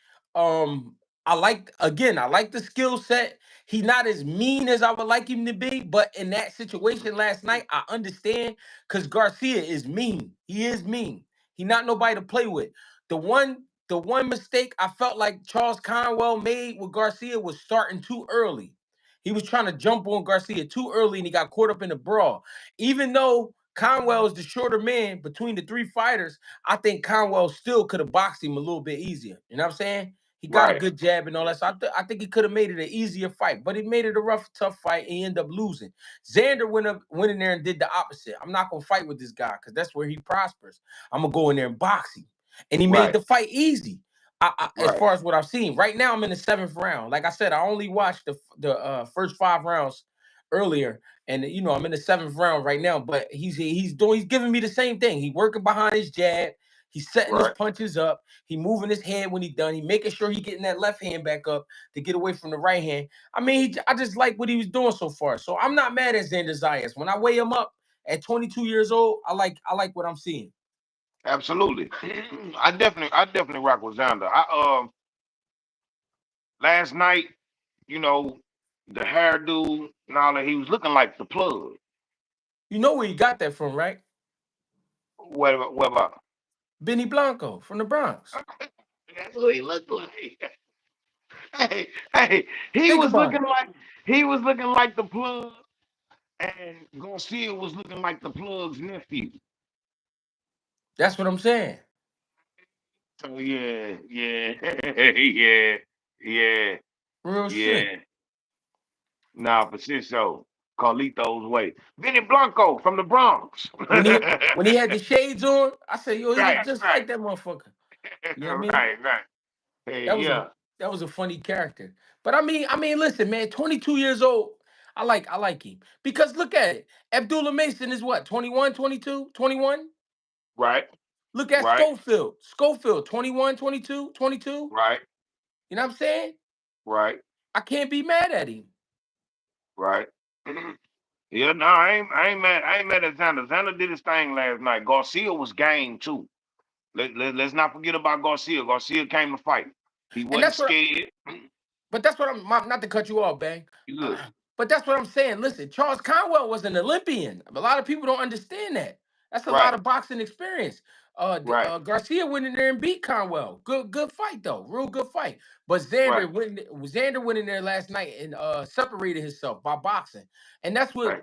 I like the skill set. He not as mean as I would like him to be, but in that situation last night, I understand because Garcia is mean. He is mean. He not nobody to play with. The one mistake I felt like Charles Conwell made with Garcia was starting too early. He was trying to jump on Garcia too early and he got caught up in the brawl. Even though Conwell is the shorter man between the three fighters, I think Conwell still could have boxed him a little bit easier. You know what I'm saying? He got a Right. good jab and all that. So I think he could have made it an easier fight, but he made it a rough, tough fight, and he ended up losing. Xander went in there and did the opposite. I'm not gonna fight with this guy because that's where he prospers. I'm gonna go in there and box him, and he made Right. the fight easy. As Right. far as what I've seen, right now I'm in the seventh round. Like I said, I only watched the first 5 rounds earlier, and I'm in the seventh round right now. But he's giving me the same thing. He working behind his jab. He's setting his Right. punches up. He moving his head when he done. He making sure he getting that left hand back up to get away from the right hand. I mean, I just like what he was doing so far. So I'm not mad at Xander Zayas. When I weigh him up at 22 years old, I like what I'm seeing. Absolutely. I definitely rock with Xander. Last night, you know, the hairdo and all that, he was looking like the plug. You know where he got that from, right? What about? Benny Blanco from the Bronx. That's what he looked like. Hey, hey, he Think was about looking it. like he was looking like the plug, and Garcia was looking like the plug's nephew. That's what I'm saying. So yeah, yeah, yeah, yeah, Real shit. yeah. Nah, for shit show. Carlito's way. Vinny Blanco from the Bronx. When he when he had the shades on, I said, yo, he looked Right, just right, like that motherfucker. You know what I mean? right, right. Hey, That was a yeah, that was a funny character. But I mean, listen, man, 22 years old. I like him. Because look at it. Abdullah Mason is what? 21, 22, 21? right, Look at right, Schofield. Schofield, 21, 22, 22. right, You know what I'm saying? right, I can't be mad at him. right. Yeah, no, I ain't mad. I ain't mad at Xander. Xander did his thing last night. Garcia was game too. Let's not forget about Garcia. Garcia came to fight. He And wasn't that's what scared. But that's what not to cut you off, Bang. You good. But that's what I'm saying. Listen, Charles Conwell was an Olympian. A lot of people don't understand that. That's a lot Right, of boxing experience. right, Garcia went in there and beat Conwell. Good fight though, real good fight. But right, Xander went in there last night and separated himself by boxing, and right.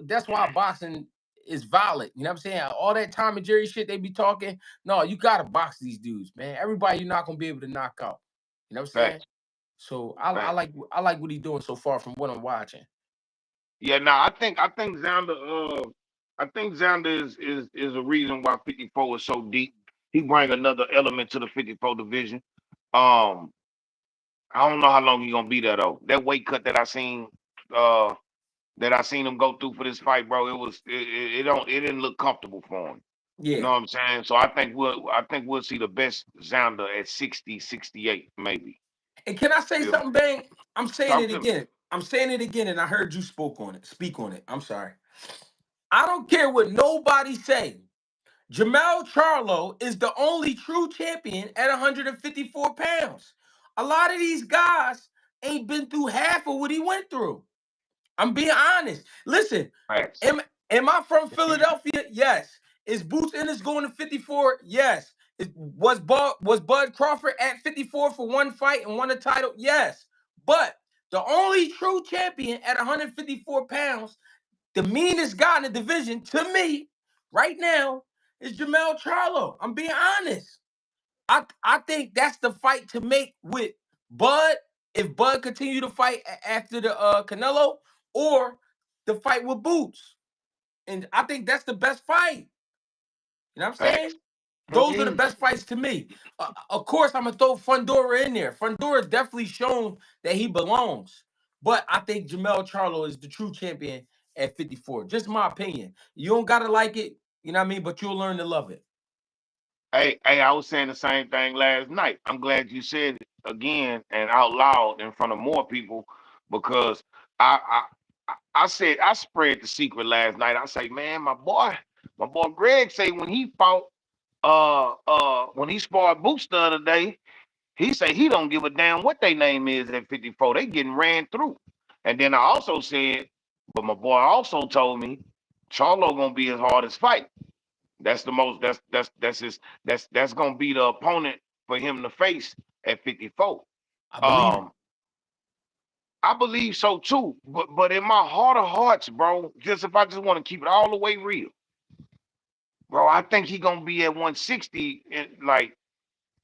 that's why boxing is valid. You know what I'm saying? All that Tom and Jerry shit they be talking. No, you gotta box these dudes, man. Everybody you're not gonna be able to knock out. You know what I'm saying? Facts, So facts. I like what he's doing so far from what I'm watching. Yeah, now I think Xander is a reason why 54 is so deep. He bring another element to the 54 division. Um, I don't know how long he gonna be there though. That weight cut that I seen uh that I seen him go through for this fight, bro, it didn't look comfortable for him. You Yeah. know what I'm saying? So I think we'll see the best Xander at 60, 68, maybe. And can I say Feel me? something, Bang? I'm saying Talk it to me. again. I'm saying it again, and I heard you spoke on it. Speak on it. I'm sorry. I don't care what nobody say. Jamel Charlo is the only true champion at 154 pounds. A lot of these guys ain't been through half of what he went through. I'm being honest. Listen, Facts. am I from Philadelphia? Yes. Is Boots Ennis going to 54? Yes. Was Bud Crawford at 54 for one fight and won a title? Yes. But the only true champion at 154 pounds, the meanest guy in the division, to me, right now, is Jamel Charlo. I'm being honest. I think that's the fight to make with Bud. If Bud continue to fight after the Canelo, or the fight with Boots, and I think that's the best fight. You know what I'm Facts. saying? Those are the Mm-mm. best fights to me. Of course, I'm gonna throw Fundora in there. Fundora's definitely shown that he belongs, but I think Jamel Charlo is the true champion at 54. Just my opinion. You don't gotta like it, you know what I mean, but you'll learn to love it. Hey, I was saying the same thing last night. I'm glad you said it again and out loud in front of more people because I I spread the secret last night. I say, man, my boy Greg say when he fought when he sparred Boots the other day, he say he don't give a damn what their name is at 54. They getting ran through. And then I also said, but my boy also told me Charlo gonna be his hardest fight. That's the most. That's his. That's gonna be the opponent for him to face at 54. I believe it. Um, I believe so too. But in my heart of hearts, bro, just if I just want to keep it all the way real, bro, I think he gonna be at 160. And like,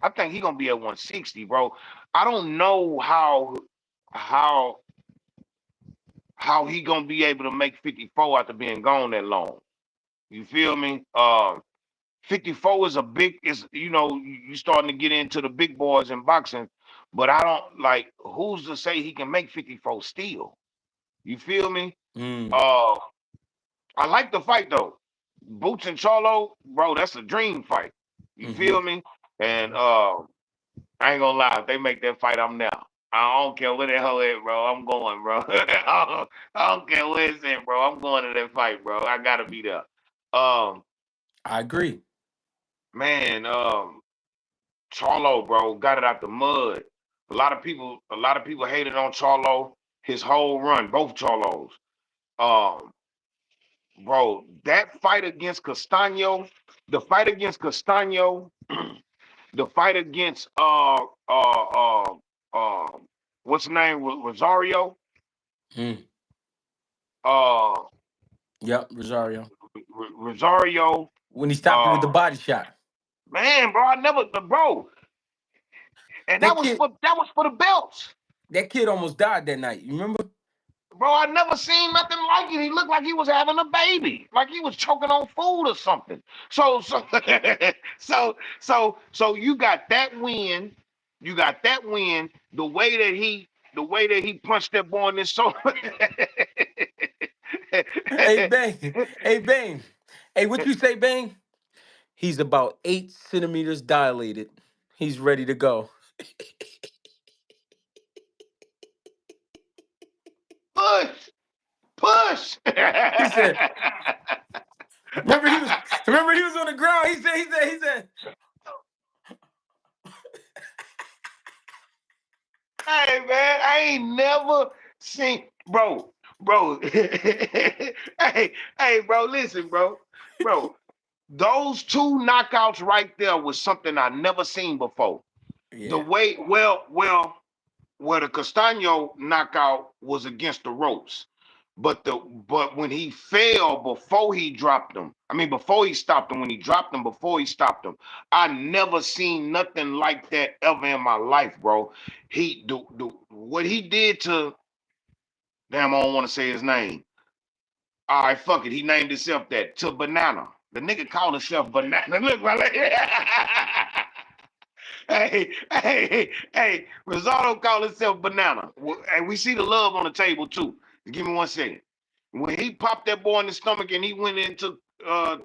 I think he gonna be at 160, bro. I don't know how how he gonna be able to make 54 after being gone that long. You feel me? 54 is a big is you starting to get into the big boys in boxing, but I don't like who's to say he can make 54 still. You feel me? Mm, Uh I like the fight though. Boots and Charlo, bro, that's a dream fight. You hmm feel me? And I ain't gonna lie, if they make that fight, I'm there. I don't care where the hell at, bro. I'm going, bro. I don't care where it's at, bro. I'm going to that fight, bro. I gotta be there. Um, I agree. man, Charlo, bro, got it out the mud. A lot of people hated on Charlo his whole run, both Charlos. Um, bro, that fight against Castano, the fight against Castano, the fight against uh what's the name? Rosario. Mm. Uh Yep, Rosario. Rosario. When he stopped you with the Uh body shot. man, bro, I never bro. And that That was kid, for the belts. that kid almost died that night. You remember? Bro, I never seen nothing like it. He looked like he was having a baby, like he was choking on food or something. So so you got that win. You got that win. The way that he punched that boy in his shoulder. Hey, Bang. Hey, Bang. Hey, what you say, Bang? He's about 8 centimeters dilated. He's ready to go. Push, push. He said, remember he was remember he was on the ground. He said, Hey man, I ain't never seen bro. Hey, bro, listen, bro. Those two knockouts right there was something I never seen before. The yeah. way, well, the Castano knockout was against the ropes, but when he fell before he dropped him, I mean before he stopped him, when he dropped him before he stopped him, I never seen nothing like that ever in my life, bro. What he did to damn, I don't want to say his name. All right, fuck it. He named himself that to Banana. The nigga called himself Banana. Look, right. Hey, Rosado called himself Banana. And we see the love on the table too. Give me 1 second. When he popped that boy in the stomach and he went into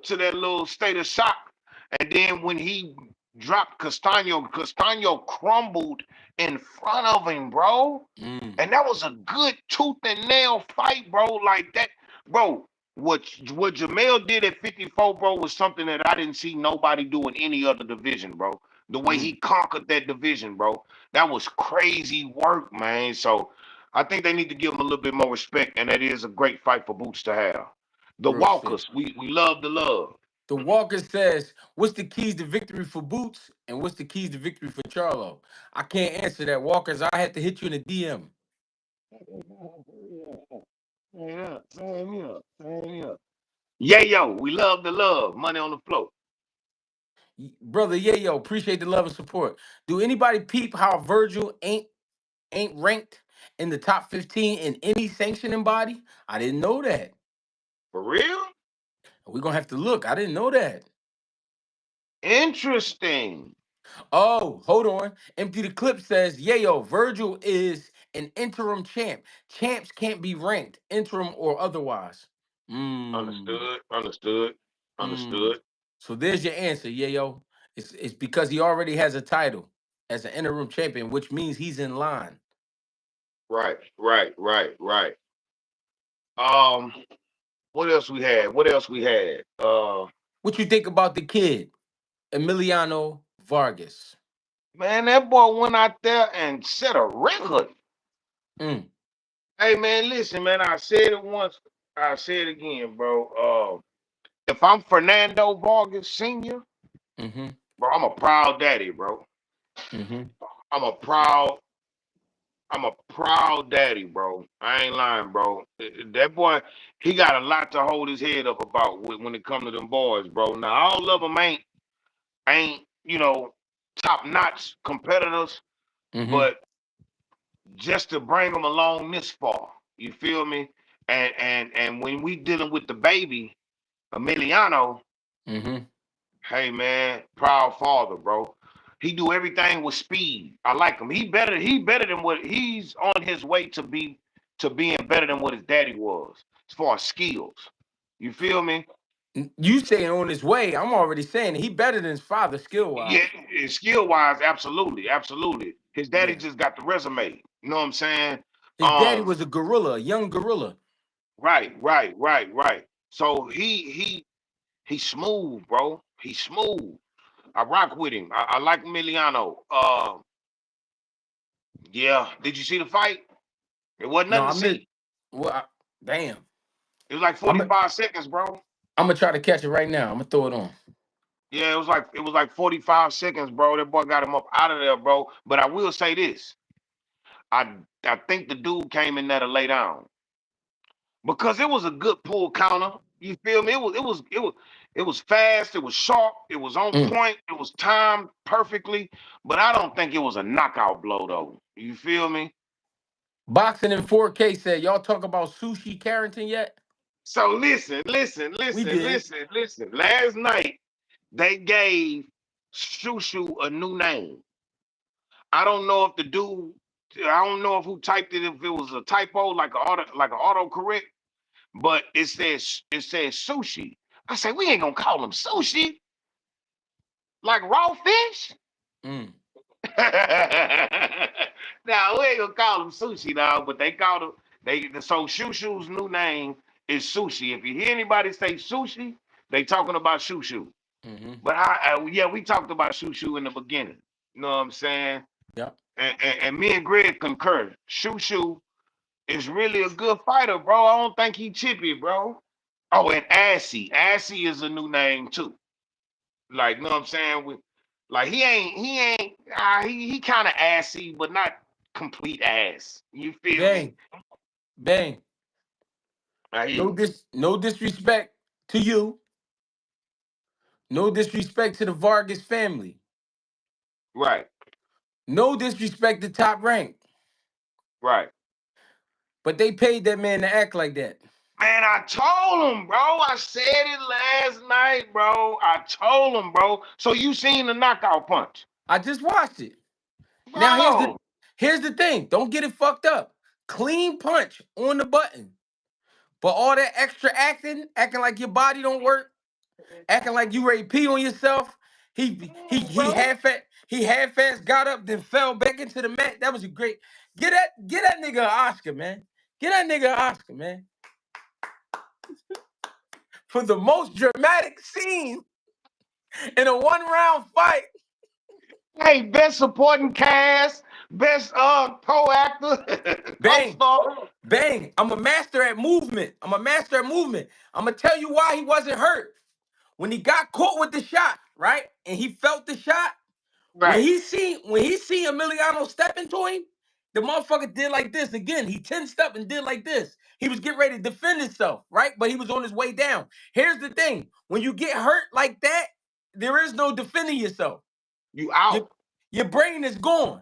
to that little state of shock, and then when he dropped Castano crumbled in front of him, bro. Mm, And that was a good tooth and nail fight, bro. Like that, bro. What Jamel did at 54, bro, was something that I didn't see nobody do in any other division, bro. The way he mm. conquered that division, bro. That was crazy work, man. So I think they need to give him a little bit more respect, and that is a great fight for Boots to have. The Real shit. Walkers, we love the love. The Walker says, "What's the keys to victory for Boots, and what's the keys to victory for Charlo?" I can't answer that, Walkers. I had to hit you in the DM. Yeah, same here, same here. Yeah, yo, we love the love. Money on the floor. Brother Yayo, appreciate the love and support. Do anybody peep how Virgil ain't ranked in the top 15 in any sanctioning body? I didn't know that. For real? We're gonna have to look. I didn't know that. Interesting. Oh, hold on. Empty the clip says, Yayo, Virgil is an interim champ. Champs can't be ranked, interim or otherwise. Mm, Understood. Understood. mm. Understood. So there's your answer, Yayo. It's because he already has a title as an interim champion, which means he's in line. Right. Right. Right. Right. Um. What else we had? What else we had? What you think about the kid, Emiliano Vargas? Man, that boy went out there and set a record. Mm, Hey, man, listen, man. I said it once. I say it again, bro. If I'm Fernando Vargas Senior, mm-hmm, bro, I'm a proud daddy, bro. mm-hmm, I'm a proud I'm a proud daddy, bro. I ain't lying, bro. That boy, he got a lot to hold his head up about when it comes to them boys, bro. Now, all of them ain't top notch competitors, mm-hmm, but just to bring them along this far, you feel me? And when we dealing with the baby Emiliano, mm-hmm. hey man, proud father, bro. He do everything with speed. I like him. He better than what he's on his way to being better than what his daddy was as far as skills. You feel me? You saying on his way? I'm already saying he better than his father skill Yeah, wise. skill wise, absolutely, absolutely. His daddy Yeah, just got the resume. You know what I'm saying? his daddy Um, was a gorilla, a young gorilla. right, right, right, right. So he's smooth, bro. He's smooth. I rock with him. I like Emiliano. Yeah. Did you see the fight? It wasn't No, nothing to I meant. see. Well, damn. It was like I'm. 45 seconds, bro. I'm gonna try to catch it right now. I'm gonna throw it on. Yeah, it was like 45 seconds, bro. That boy got him up out of there, bro. But I will say this. I think the dude came in there to lay down. Because it was a good pull counter. You feel me? It was fast, it was sharp, it was on Mm. point, it was timed perfectly, but I don't think it was a knockout blow though. You feel me? Boxing in 4K said, y'all talk about Sushi Carrington yet? So listen, listen, We listen, did. listen, listen. Last night they gave Shushu a new name. I don't know if the dude, I don't know if who typed it, if it was a typo, like an auto correct, but it says sushi. I said we ain't gonna call him sushi, like raw fish. Mm, Now we ain't gonna call him sushi now, but they called him so Shushu's new name is sushi. If you hear anybody say sushi, they talking about Shushu. mm-hmm. But yeah, we talked about Shushu in the beginning. You know what I'm saying? Yep. And me and Greg concur. Shushu is really a good fighter, bro. I don't think he chippy, bro. Oh, and Assy. Assy is a new name too. Like, you know what I'm saying? Like he kind of assy, but not complete ass. You feel me? Bang, bang. I hear you. No disrespect to you. No disrespect to the Vargas family. Right, No disrespect to Top Rank. right. But they paid that man to act like that. Man, I told him, bro. I said it last night, bro. I told him, bro. So you seen the knockout punch, I just watched it. Now bro? here's the thing. Don't get it fucked up. Clean punch on the button. But all that extra acting like your body don't work, acting like you ready to pee on yourself. Bro. He half-ass got up, then fell back into the mat. That was a great. Get that nigga an Oscar, man. Get that nigga an Oscar, man. For the most dramatic scene in a one-round fight. Hey, best supporting cast, best co-actor, Bang, co-star. bang. I'm a master at movement. I'm a master at movement. I'm gonna tell you why he wasn't hurt. When he got caught with the shot, right? And he felt the shot. When Right. he seen Emiliano step into him, the motherfucker did like this again. He tensed up and did like this. He was getting ready to defend himself, right? But he was on his way down. Here's the thing: when you get hurt like that, there is no defending yourself. You Your out. your brain is gone.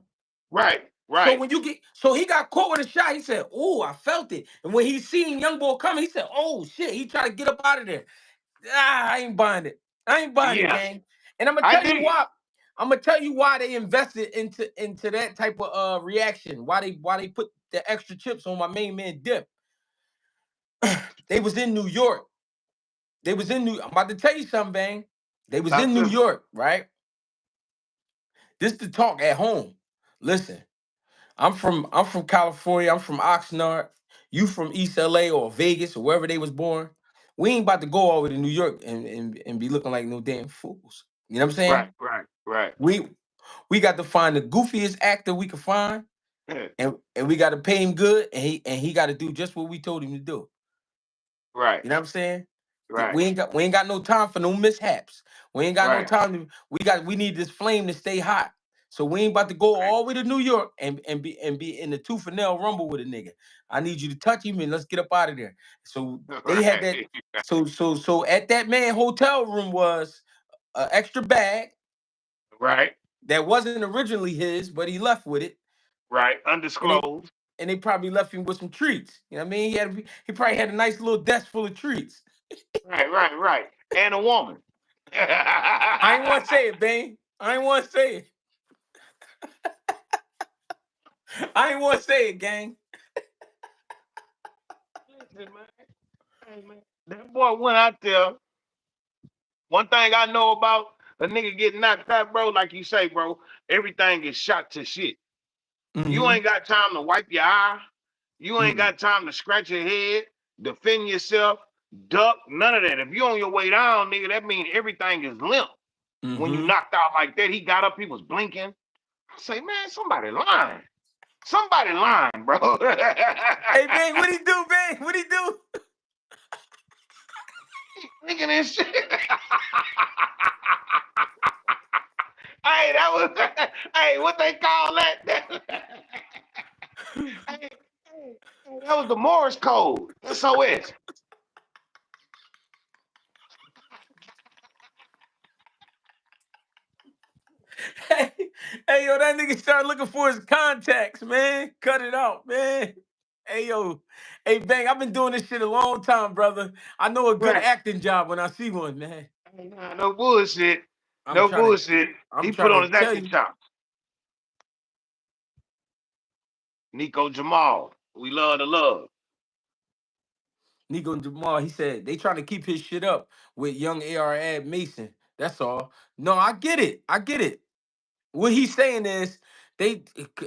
Right. So Right. when you get, so he got caught with a shot. He said, "Oh, I felt it." And when he seen Young Boy coming, he said, "Oh shit!" He tried to get up out of there. I ain't buying it. I ain't buying it, Yeah. gang. And I'm gonna I tell you dig it. why. I'm gonna tell you why they invested into that type of reaction. Why they put the extra chips on my main man Dip. They was in New York. They was in New. I'm about to tell you something, bang. They was Talk in to New me. York, right? This to talk at home. Listen, I'm from California. I'm from Oxnard. You from East LA or Vegas or wherever they was born. We ain't about to go over to New York and be looking like no damn fools. You know what I'm saying? Right. Right. Right. We we got to find the goofiest actor we can find, and we got to pay him good, and he got to do just what we told him to do. Right. You know what I'm saying? Right. We ain't got no time for no mishaps. We ain't got no Right. time to we need this flame to stay hot. So we ain't about to go Right. all the way to New York and be in the tooth and nail rumble with a nigga. I need you to touch him and let's get up out of there. So they had that. Right. So at that man hotel room was an extra bag Right. that wasn't originally his, but he left with it, Right. and they Undisclosed. and they probably left him with some treats. You know what I mean? He probably had a nice little desk full of treats. Right. Right. Right. And a woman. I ain't want to say it, Bane. I ain't want to say it. I ain't want to say it, gang. Listen, man. Hey, man. That boy went out there. One thing I know about a nigga getting knocked out, bro, like you say, bro, everything is shot to shit. You Mm-hmm. ain't got time to wipe your eye. You ain't Mm-hmm. got time to scratch your head, defend yourself, duck, none of that. If you on your way down, nigga, that means everything is limp. When you Mm-hmm. knocked out like that, he got up, he was blinking. I say, man, somebody lying. Somebody lying, bro. Hey, Bane, what he do, Bane? What he do? Blinking and shit. Hey, that was hey, what they call that? Hey, that was the Morse code. SOS. Hey, hey, yo, that nigga started looking for his contacts, man. Cut it out, man. Hey, yo. Hey, Bang, I've been doing this shit a long time, brother. I know a good Right. acting job when I see one, man. Nah, no bullshit. I'm No trying to, bullshit. I'm He put trying on to his tell acting you. chops. Nico Jamal. We love the love. Nico and Jamal, he said they trying to keep his shit up with young AR Ad Mason. That's all. No, I get it. I get it. What he's saying is they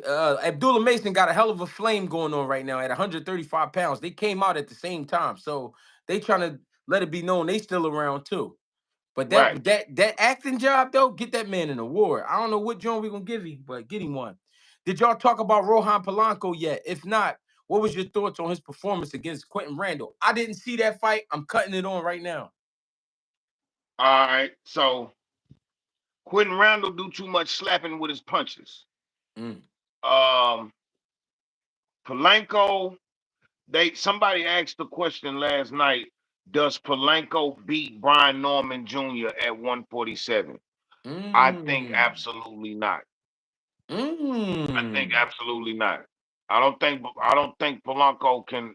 Abdullah Mason got a hell of a flame going on right now at 135 pounds. They came out at the same time, so they trying to let it be known they still around too. But Right. that acting job though, get that man an award. I don't know what joint we gonna give him, but get him one. Did y'all talk about Rohan Polanco yet? If not, what was your thoughts on his performance against Quentin Randall? I didn't see that fight. I'm cutting it on right now. All right. So Quentin Randall do too much slapping with his punches. Mm. Um Palenko, they somebody asked the question last night, does Palenko beat Brian Norman Jr. at 147? I think Mm. absolutely not. I think Mm. absolutely not. I don't think Polanco can.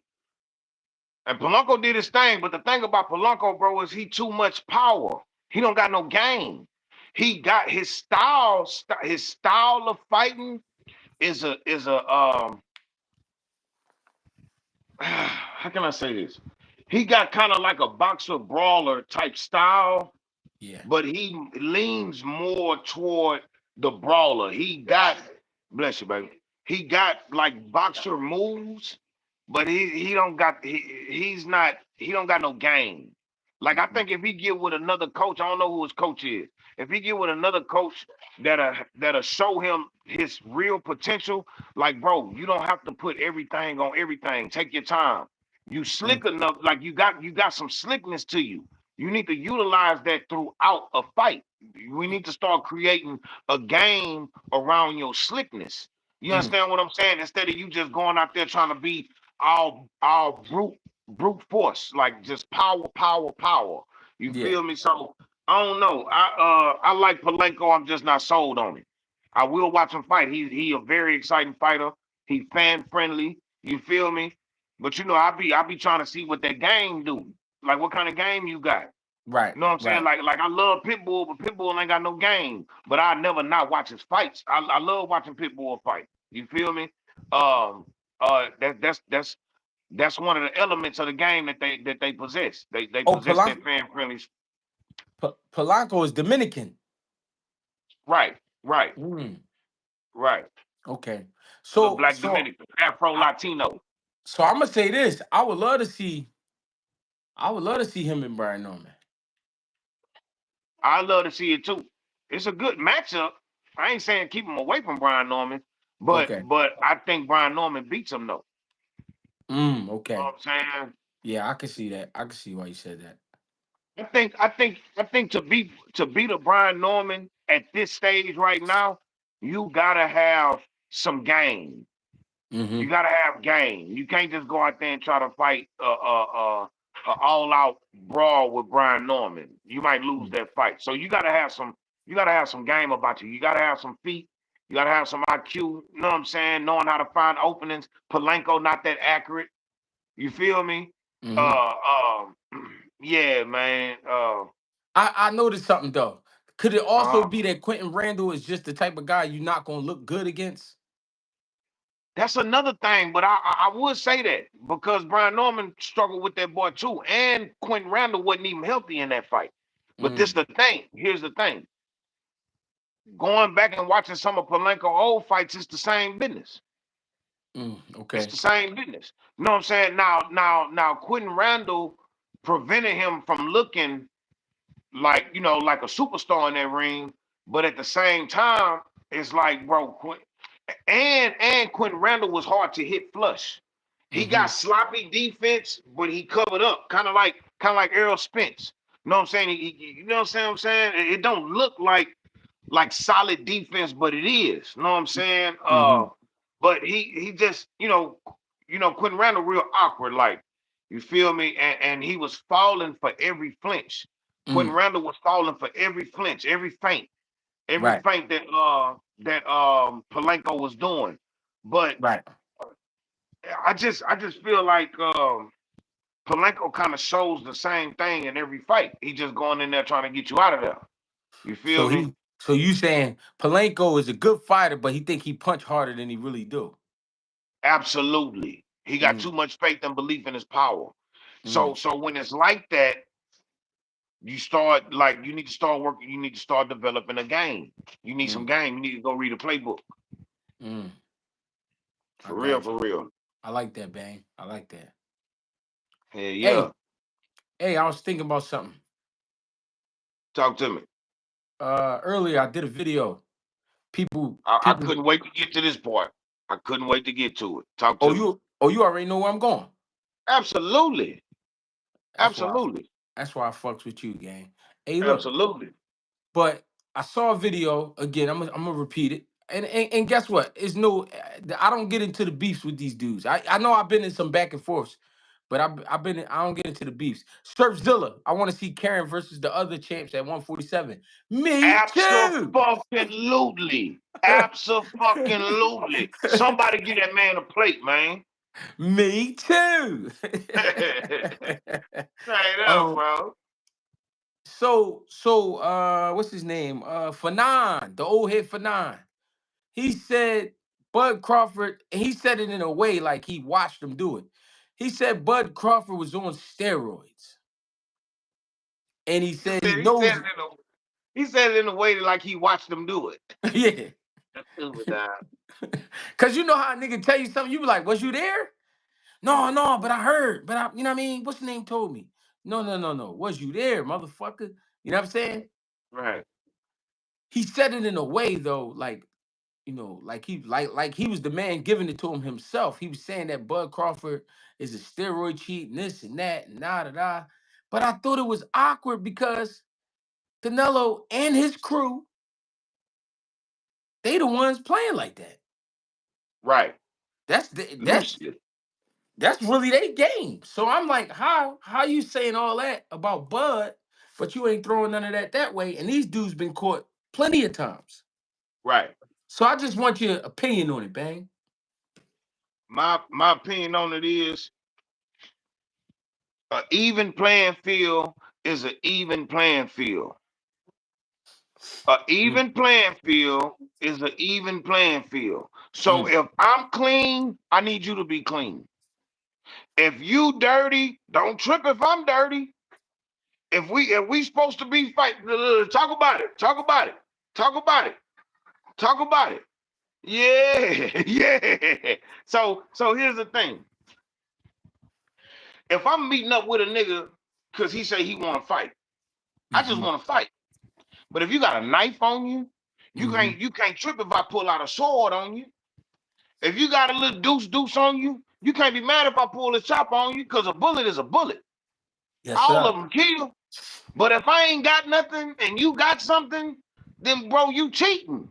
And Polanco did his thing, but the thing about Polanco, bro, is he too much power. He don't got no game. He got his style. His style of fighting is a how can I say this? he got kind of like a boxer brawler type style, Yeah. but he leans more toward the brawler. He got, bless you, baby. He got like boxer moves, but he's not he don't got no game. Like I Mhm. think if he get with another coach, I don't know who his coach is. If he get with another coach that'll show him his real potential, like bro, you don't have to put everything on everything. Take your time. You Mm, slick enough, like you got some slickness to you. You need to utilize that throughout a fight. We need to start creating a game around your slickness. You mm, understand what I'm saying? Instead of you just going out there trying to be all brute force, like just power, power, power. You yeah. feel me? So I don't know. I like Palenco. I'm just not sold on it. I will watch him fight. He a very exciting fighter. He fan friendly. You feel me? But I be trying to see what that game do. Like what kind of game you got. Right. You know what I'm saying? Right. Like I love Pitbull, but Pitbull ain't got no game. But I never not watch his fights. I love watching Pitbull fight. You feel me? Um that's one of the elements of the game that they possess. They Oh, possess that fan friendly. Polanco is Dominican. Right, right, Mm, right. okay. Little So black so Dominican, Afro I, Latino. I'm gonna say this. I would love to see him and Brian Norman. I love to see it too. It's a good matchup. I ain't saying keep him away from Brian Norman, but Okay. but I think Brian Norman beats him though. You know Okay. what I'm saying? Yeah, I can see that. I can see why you said that. I think to beat a Brian Norman at this stage right now, you gotta have some game. You Mm-hmm. gotta have game. You can't just go out there and try to fight a all out brawl with Brian Norman. You might lose that fight. So you gotta have some game about you. You gotta have some feet. You gotta have some IQ. You know what I'm saying? Knowing how to find openings. Palenko not that accurate. You feel me? Mm-hmm. Uh, yeah, man. I noticed something though. Could it also Uh, be that Quentin Randall is just the type of guy you're not gonna look good against? that's another thing, but I would say that because Brian Norman struggled with that boy too, and Quentin Randall wasn't even healthy in that fight. But this Mm, the thing. Here's the thing. Going back and watching some of Palenko old fights, it's the same business. It's okay. the same business. You know what I'm saying? Now, Quentin Randall prevented him from looking like like a superstar in that ring. But at the same time, it's like, bro, and Quentin Randall was hard to hit flush. He got Mm-hmm. sloppy defense, but he covered up, kind of like Errol Spence. You know what I'm saying? You know what I'm saying? It don't look like solid defense, but it is. You know what I'm saying? Mm-hmm. But he just Quentin Randall real awkward, like you feel me, and he was falling for every flinch. Quentin Mm, Randall was falling for every flinch, every right. feint that Palenko was doing. But Right. I just feel like Palenko kind of shows the same thing in every fight. He just going in there trying to get you out of there. You feel So me? you saying Palenko is a good fighter, but he think he punch harder than he really do. Absolutely. He got Mm, too much faith and belief in his power. So mm, so when it's like that, you need to start working, you need to start developing a game. You need some mm, game. You need to go read a playbook. mm. I For real, got you. for real. I like that, bang. I like that. Yeah, yeah. Hey, hey, I was thinking about something. Talk to me. Earlier I did a video. People, I people. couldn't wait to get to this part. I couldn't wait to get to it. Talk to me. Oh, you already know where I'm going. Absolutely. That's why. Absolutely. That's why I fucks with you, gang. Hey, look. Absolutely. But I saw a video again. I'm gonna repeat it. And guess what? It's no. I don't get into the beefs with these dudes. I know I've been in some back and forths, but I've been. I don't get into the beefs. Surfzilla. I want to see Karen versus the other champs at 147. Me too. Absolutely. Absolutely. Somebody get that man a plate, man. Me too. Straight up, um. bro. What's his name? Fanon, the old head Fanon. He said Bud Crawford, and he said it in a way like he watched him do it. He said Bud Crawford was on steroids, and he He said he said he said knows. it in a he said it in a way like he watched them do it. Yeah, That's stupid, dog. cause you know how a nigga tell you something, you be like, "Was you there?" No, no, but I heard, but you know what I mean. What's the name told me? No, no, no, no. Was you there, motherfucker? You know what I'm saying? Right, He said it in a way though, like like he was the man giving it to him himself. He was saying that Bud Crawford is a steroid cheat and this and that and da da da. But I thought it was awkward because Canelo and his crew, they the ones playing like that. right. That's Loosely. that's really their game. So I'm like, how you saying all that about Bud, but you ain't throwing none of that way? And these dudes been caught plenty of times. Right. So I just want your opinion on it, Bang. My opinion on it is an even playing field is an even playing field. An Mm, even playing field is an even playing field. So mm, if I'm clean, I need you to be clean. If you dirty, don't trip if I'm dirty. If we supposed to be fighting, talk about it. Talk about it. Talk about it. Talk about it. Yeah, yeah. So here's the thing. If I'm meeting up with a nigga because he say he want to fight, I just mm-hmm, want to fight. But if you got a knife on you, you mm-hmm. can't you can't trip if I pull out a sword on you. If you got a little deuce on you, you can't be mad if I pull a chop on you because a bullet is a bullet. Yes, All of sir. them kill. But if I ain't got nothing and you got something, then bro, you cheating.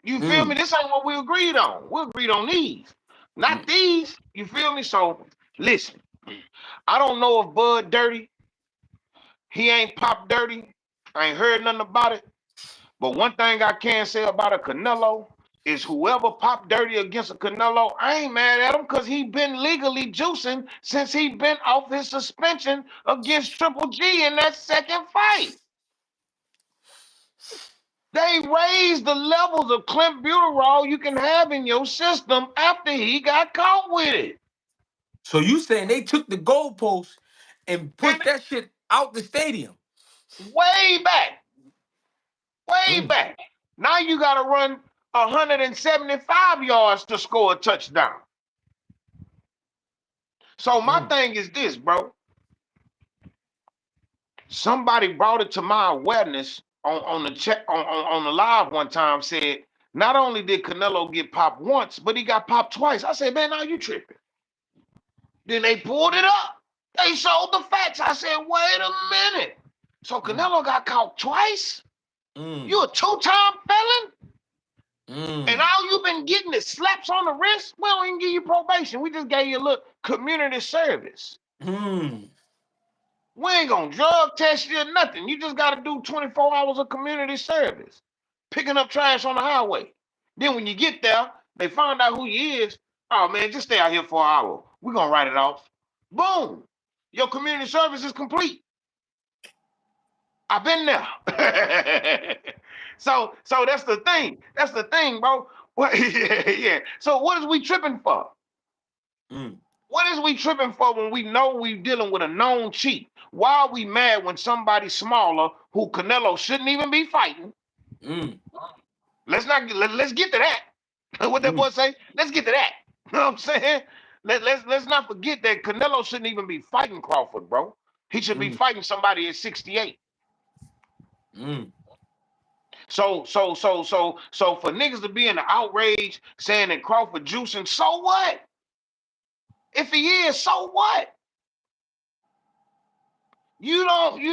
You feel me? Mm, This ain't what we agreed on. We agreed on these, not mm, these. You feel me? So listen, I don't know if Bud dirty. He ain't Pop dirty. I ain't heard nothing about it. But one thing I can say about a Canelo is whoever Pop dirty against a Canelo, I ain't mad at him because he been legally juicing since he been off his suspension against Triple G in that second fight. They raised the levels of clenbuterol you can have in your system after he got caught with it. So you saying they took the goalpost and And pushed that shit out the stadium? way back, way Mm, back. Now you got to run 175 yards to score a touchdown. So my mm, thing is this, bro. Somebody brought it to my awareness on the check on the live one time. Said not only did Canelo get popped once, but he got popped twice. I said, man, now you tripping. Then they pulled it up. They showed the facts. I said, wait a minute. So mm, Canelo got caught twice? You mm, a two-time felon? And mm, all you've been getting is slaps on the wrist? We don't even give you probation. We just gave you a little community service. mm, We ain't gonna drug test you or nothing. You just gotta do 24 hours of community service. Picking up trash on the highway. Then when you get there, they find out who you is. Oh man, just stay out here for an hour. We're gonna write it off. Boom. Your community service is complete. I've been there. So that's the thing. That's the thing, bro. What, yeah, yeah. So what is we tripping for? mm, What is we tripping for when we know we dealing with a known cheat? Why are we mad when somebody smaller who Canelo shouldn't even be fighting? mm, Let's get to that. What that mm, boy say? Let's get to that. You know what I'm saying? Let's not forget that Canelo shouldn't even be fighting Crawford, bro. He should be mm, fighting somebody at 68. mm. So for niggas to be in the outrage saying that Crawford juicing, so what? If he is, so what? You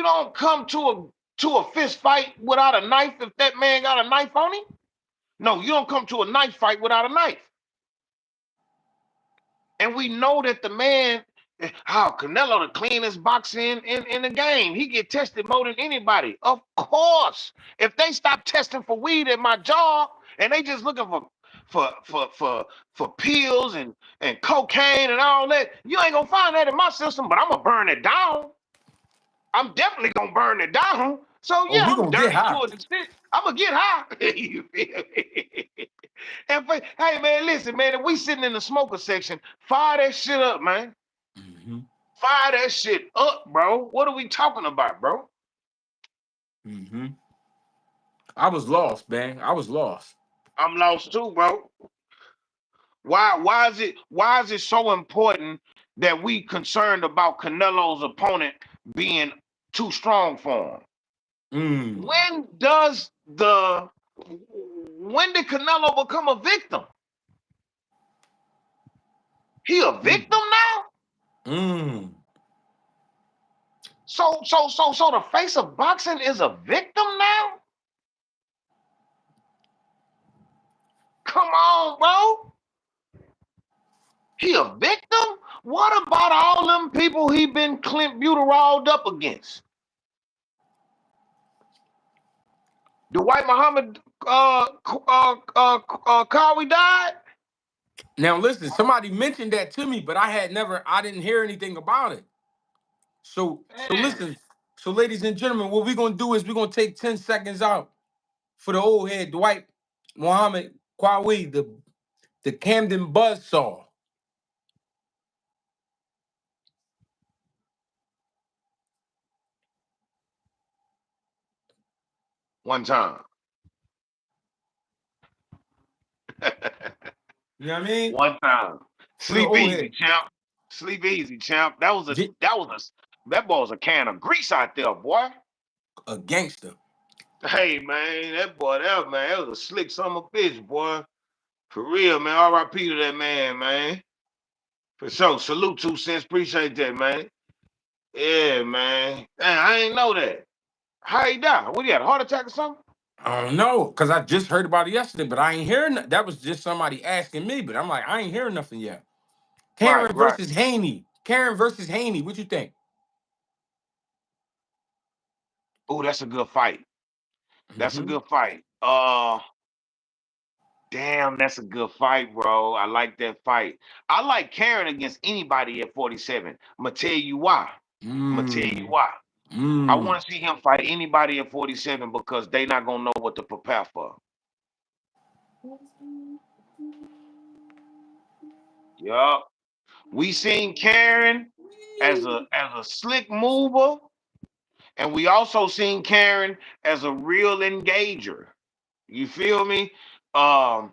don't come to a fist fight without a knife if that man got a knife on him. No, you don't come to a knife fight without a knife. And we know that the man, how Canelo the cleanest boxer in the game. He get tested more than anybody. Of course. If they stop testing for weed at my job and they just looking for pills and cocaine and all that, you ain't gonna find that in my system, but I'm gonna burn it down. I'm definitely gonna burn it down. So Oh, yeah, we I'm gonna get dirty high. to an extent. I'm gonna get high. You feel me? Hey man, listen, man. If we sitting in the smoker section, fire that shit up, man. Mm-hmm. Fire that shit up, bro. What are we talking about, bro? Mm-hmm. I was lost, bang. I was lost. I'm lost too, bro. Why is it so important that we concerned about Canelo's opponent being too strong for him? Mm. When did Canelo become a victim? He a Mm. victim now? Mm. So the face of boxing is a victim now? Come on, bro. He a victim? What about all them people he been Clint Buteralled up against? Dwight Muhammad Kawi died? Now listen, somebody mentioned that to me, but I didn't hear anything about it. So Man. listen, so ladies and gentlemen, what we're gonna do is we're gonna take 10 seconds out for the old head Dwight Muhammad Kwawi, the Camden Buzzsaw. One time. You know what I mean? One time. For the Sleep old easy, head. champ. Sleep easy, champ. J- That boy was a can of grease out there, boy. a gangster. Hey man, that was a slick summer bitch, boy. For real, man. R.I.P. to that man, man. For sure. Salute 2 cents. Appreciate that, man. Yeah, man. Damn, I ain't know that. How he died? What he had? A heart attack or something? I don't know, because I just heard about it yesterday, but I ain't hearing that. That was just somebody asking me, but I'm like, I ain't hearing nothing yet. Right, Karen right. versus Haney. Karen versus Haney. What you think? Oh, that's a good fight. That's a Hmm. good fight. Damn, that's a good fight, bro. I like that fight. I like Karen against anybody at 47. I'm gonna tell you why. I'm gonna tell you Mm. why. I Mm. want to see him fight anybody at 47 because they not gonna know what to prepare for. Yup. We seen Karen as a slick mover, and we also seen Karen as a real engager. You feel me? Um,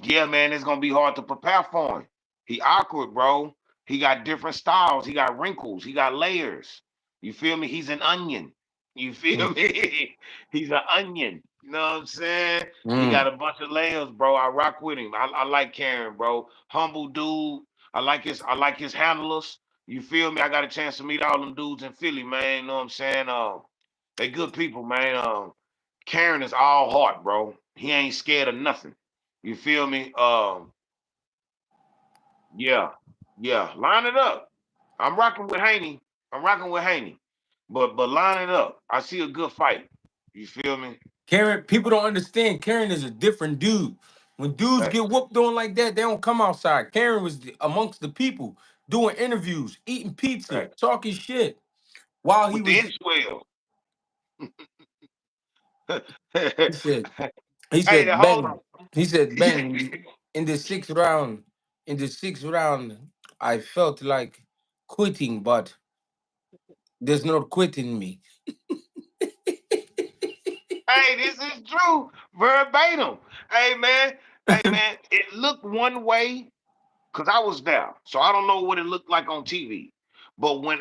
Yeah, man, it's gonna be hard to prepare for him. He awkward, bro. He got different styles. He got wrinkles. He got layers. You feel me? He's an onion. You feel Mm. me? He's an onion. You know what I'm saying? He got Mm. a bunch of layers, bro. I rock with him. I like Karen, bro. Humble dude. I like his handlers. You feel me? I got a chance to meet all them dudes in Philly, man. You know what I'm saying? They good people, man. Karen is all heart, bro. He ain't scared of nothing. You feel me? Yeah, yeah. Line it up. I'm rocking with Haney. I'm rocking with Haney. But line it up. I see a good fight. You feel me? Karen, people don't understand. Karen is a different dude. When dudes get Facts. whooped on like that, they don't come outside. Karen was amongst the people doing interviews, eating pizza, Facts. talking shit while he With the was. inswell. He said, he Hey, said, hold bang. on. He said, bang. In the sixth round, in the sixth round, I felt like quitting, but there's no quitting me. Hey, this is true. Verbatim. Hey man. Hey man. It looked one way because I was there. So I don't know what it looked like on TV. But when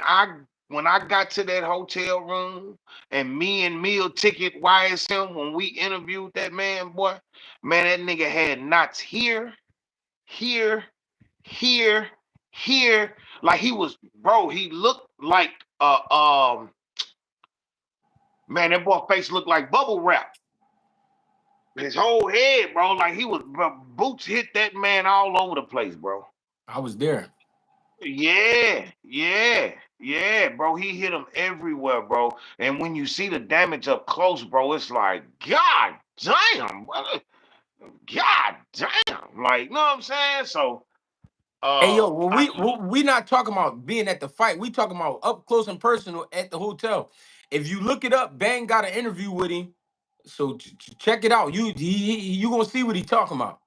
I got to that hotel room and me and Meal Ticket YSM, when we interviewed that man, boy, man, that nigga had knots here, here, here, here. Like he was, bro, he looked like man, that boy face looked like bubble wrap. His whole head, bro, like he was boots hit that man all over the place, bro. I was there. Yeah, yeah, yeah, bro. He hit him everywhere, bro. And when you see the damage up close, bro, it's like, God damn, brother. God damn. Like, you know what I'm saying? So, Hey yo, well, I we not talking about being at the fight. We talking about up close and personal at the hotel. If you look it up, Bang got an interview with him. So check it out. You gonna see what he talking about.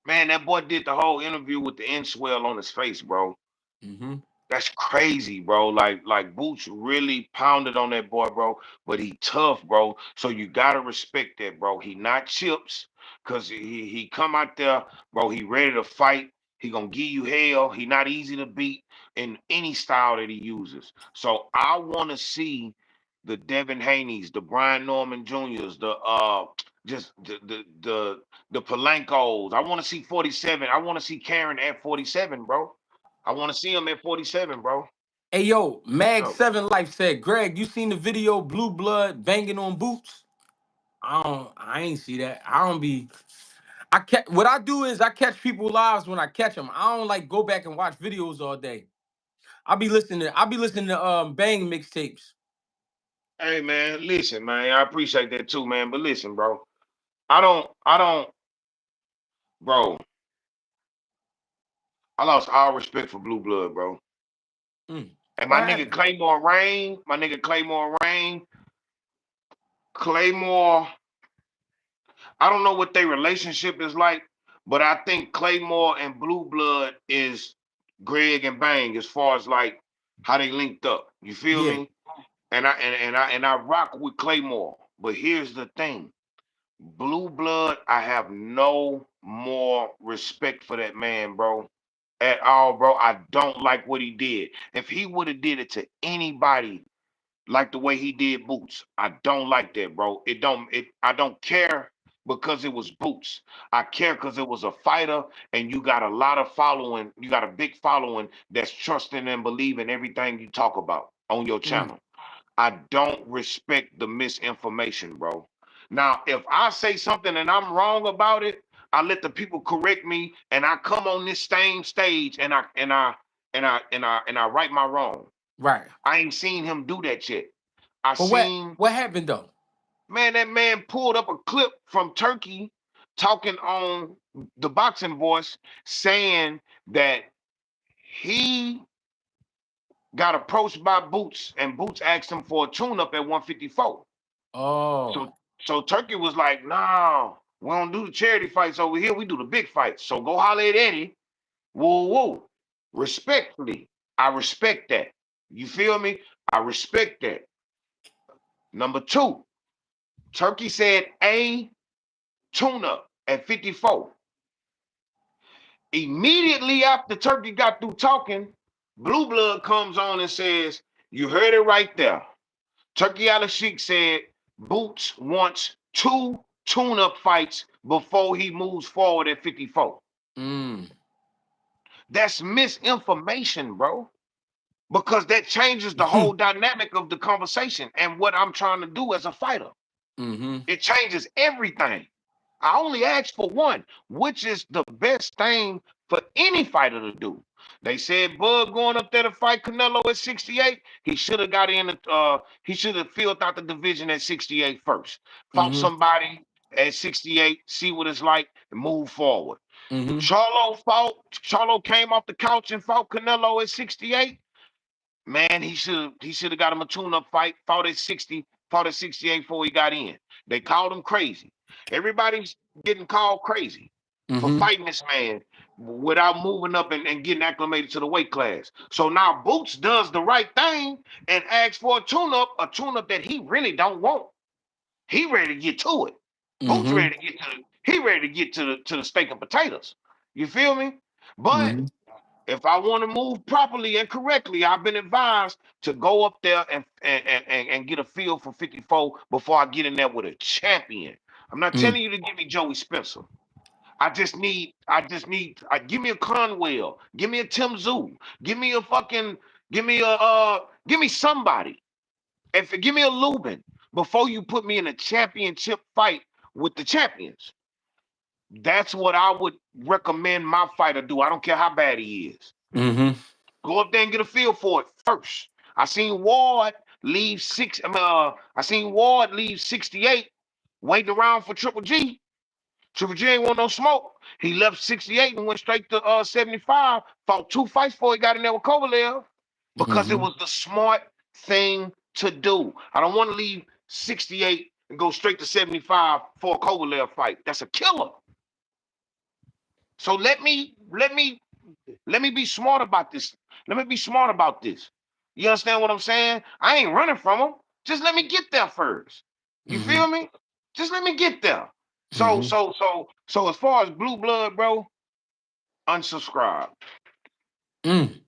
man, that boy did the whole interview with the inswell on his face, bro. Hmm. That's crazy, bro. Like Boots really pounded on that boy, bro. But he tough, bro. So you gotta respect that, bro. He not chips, cause he come out there, bro. He ready to fight. He gonna give you hell. He not easy to beat in any style that he uses. So I wanna see the Devin Haney's, the Brian Norman Juniors, the just the Palencos. I want to see 47. I want to see Karen at 47, bro. I want to see him at 47, bro. Hey yo, Mag No. Seven Life said, Greg, you seen the video Blue Blood banging on Boots? I ain't see that. I don't be. What I do is I catch people lives when I catch them. I don't like go back and watch videos all day. I be listening to bang mixtapes. Hey man, listen, man. I appreciate that too, man. But listen, bro. I don't, bro. I lost all respect for Blue Blood, bro. Mm. And my What nigga happened? Claymore Rain, Claymore. I don't know what their relationship is like, but I think Claymore and Blue Blood is Greg and Bang as far as like how they linked up. You feel Yeah. me? And I rock with Claymore. But here's the thing. Blue Blood, I have no more respect for that man, bro. At all, bro. I don't like what he did. If he would have did it to anybody like the way he did Boots, I don't like that, bro. I don't care because it was Boots. I care because it was a fighter and you got a lot of following. You got a big following that's trusting and believing everything you talk about on your Mm. channel. I don't respect the misinformation, bro. Now, if I say something and I'm wrong about it, I let the people correct me, and I come on this same stage and I right my wrong. Right. I ain't seen him do that yet. I But what seen, what happened though? man, that man pulled up a clip from Turkey talking on the boxing voice saying that he got approached by Boots and Boots asked him for a tune up at 154. Oh. So Turkey was like, nah, we don't do the charity fights over here. We do the big fights. So go holler at Eddie. Whoa, whoa. Respectfully, I respect that. You feel me? I respect that. Number two, Turkey said a tune up at 54. Immediately after Turkey got through talking, Blue Blood comes on and says, you heard it right there. Turkey Al Sheik said Boots wants two tune-up fights before he moves forward at 54. Mm. That's misinformation, bro. Because that changes the whole dynamic of the conversation and what I'm trying to do as a fighter. Mm-hmm. It changes everything. I only asked for one, which is the best thing for any fighter to do. They said Bud going up there to fight Canelo at 68. He should have got in. He should have filled out the division at 68 first. Fought Mm-hmm. somebody at 68, see what it's like, and move forward. Mm-hmm. Charlo came off the couch and fought Canelo at 68. Man, he should have got him a tune-up fight, fought at 60, fought at 68 before he got in. They called him crazy. Everybody's getting called crazy for Mm-hmm. fighting this man without moving up and getting acclimated to the weight class. So now Boots does the right thing and asks for a tune-up that he really don't want. He ready to get to it. Boots Mm-hmm. ready to get to the, he ready to get to the steak and potatoes. You feel me? But Mm-hmm. if I want to move properly and correctly, I've been advised to go up there and get a feel for 54 before I get in there with a champion. I'm not Mm. telling you to give me Joey Spencer. Give me a Conwell, give me a Tim Zoo, give me a fucking, give me somebody. Give me a Lubin before you put me in a championship fight with the champions. That's what I would recommend my fighter do. I don't care how bad he is. Mm-hmm. Go up there and get a feel for it first. I seen Ward leave six. I seen Ward leave 68, waiting around for Triple G. Triple G ain't want no smoke. He left 68 and went straight to 75. Fought two fights before he got in there with Kovalev because it Mm-hmm. was the smart thing to do. I don't want to leave 68 and go straight to 75 for a Kovalev fight. That's a killer. So let me Let me be smart about this. Let me be smart about this. You understand what I'm saying? I ain't running from them. Just let me get there first. You Mm-hmm. feel me? Just let me get there. So, Mm-hmm. so, so, so as far as blue blood, bro, unsubscribe. Mm.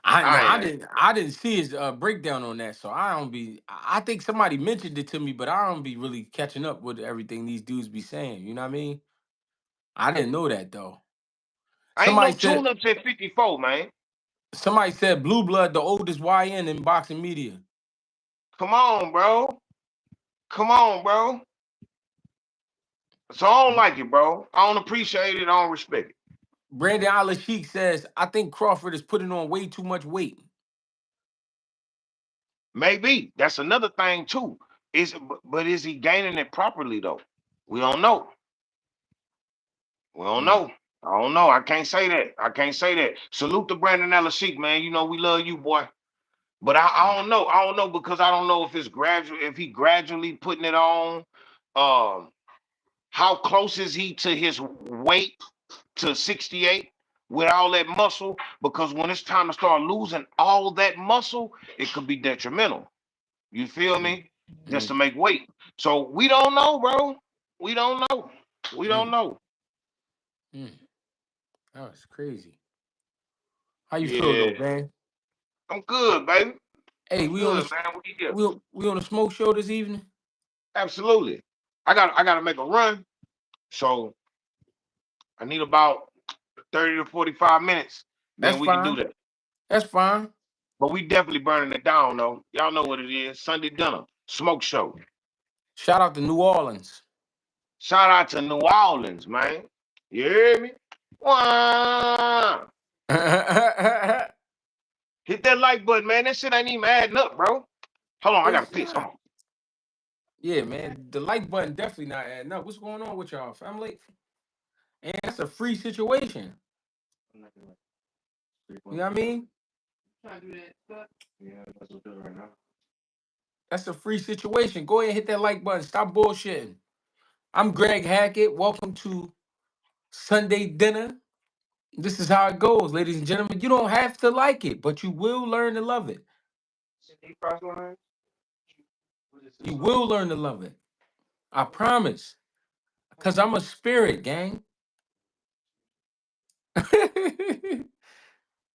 I no, I I ain't. didn't. I didn't see his breakdown on that, so I don't be. I think somebody mentioned it to me, but I don't be really catching up with everything these dudes be saying. You know what I mean? I didn't know that though. I ain't Somebody no said. tune-ups at 54, man. Somebody said Blue Blood, the oldest YN in boxing media. Come on, bro. Come on, bro. So I don't like it, bro. I don't appreciate it. I don't respect it. Brandon Alashik says, I think Crawford is putting on way too much weight. Maybe that's another thing too. But is he gaining it properly though? We don't know. We don't Mm. know. I don't know. I can't say that. I can't say that. Salute to Brandon Alashik, man. You know we love you, boy. But I don't know. I don't know because I don't know if it's gradual. If he gradually putting it on. Um, how close is he to his weight to 68 with all that muscle? Because when it's time to start losing all that muscle, it could be detrimental. You feel Mm. me? Just to Mm. make weight. So we don't know, bro. We don't know. We don't Mm. know. Mm. That was crazy. How you feel though, Yeah. man? I'm good, baby. Hey, I'm good, man. What you get? we on a smoke show this evening? Absolutely. I gotta make a run. So I need about 30 to 45 minutes. That's Then we can do fine. that. That's fine. But we definitely burning it down though. Y'all know what it is. Sunday dinner. Smoke show. Shout out to New Orleans. Shout out to New Orleans, man. You hear me? Wah! Hit that like button, man. That shit ain't even adding up, bro. Hold on, I gotta It's piss. Hold not. on. Yeah, man. The like button definitely not adding up. What's going on with y'all, family? And that's a free situation. You know what I mean? That's a free situation. Go ahead and hit that like button. Stop bullshitting. I'm Greg Hackett. Welcome to Sunday Dinner. This is how it goes, ladies and gentlemen. You don't have to like it, but you will learn to love it. You will learn to love it. I promise. Because I'm a spirit, gang.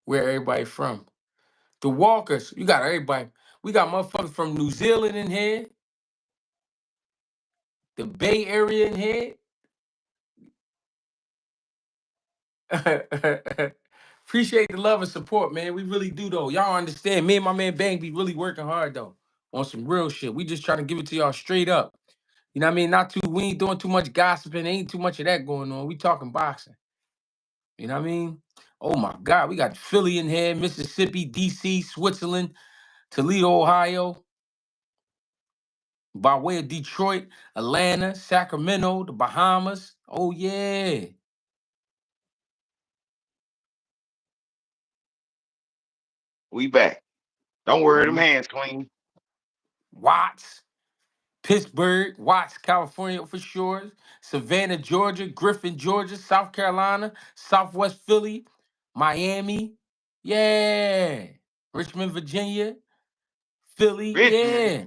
Where everybody from? The Walkers. You got everybody. We got motherfuckers from New Zealand in here, the Bay Area in here. Appreciate the love and support, man. We really do, though. Y'all understand. Me and my man Bang be really working hard, though, on some real shit. We just trying to give it to y'all straight up. You know what I mean? Not too, we ain't doing too much gossiping. Ain't too much of that going on. We talking boxing. You know what I mean? Oh my God. We got Philly in here, Mississippi, DC, Switzerland, Toledo, Ohio, by way of Detroit, Atlanta, Sacramento, the Bahamas. Oh, yeah. We back. Don't worry, them Mhm. hands clean. Watts. Pittsburgh, Watts, California for sure, Savannah, Georgia, Griffin, Georgia, South Carolina, Southwest Philly, Miami, yeah, Richmond, Virginia, Philly, Richmond, yeah,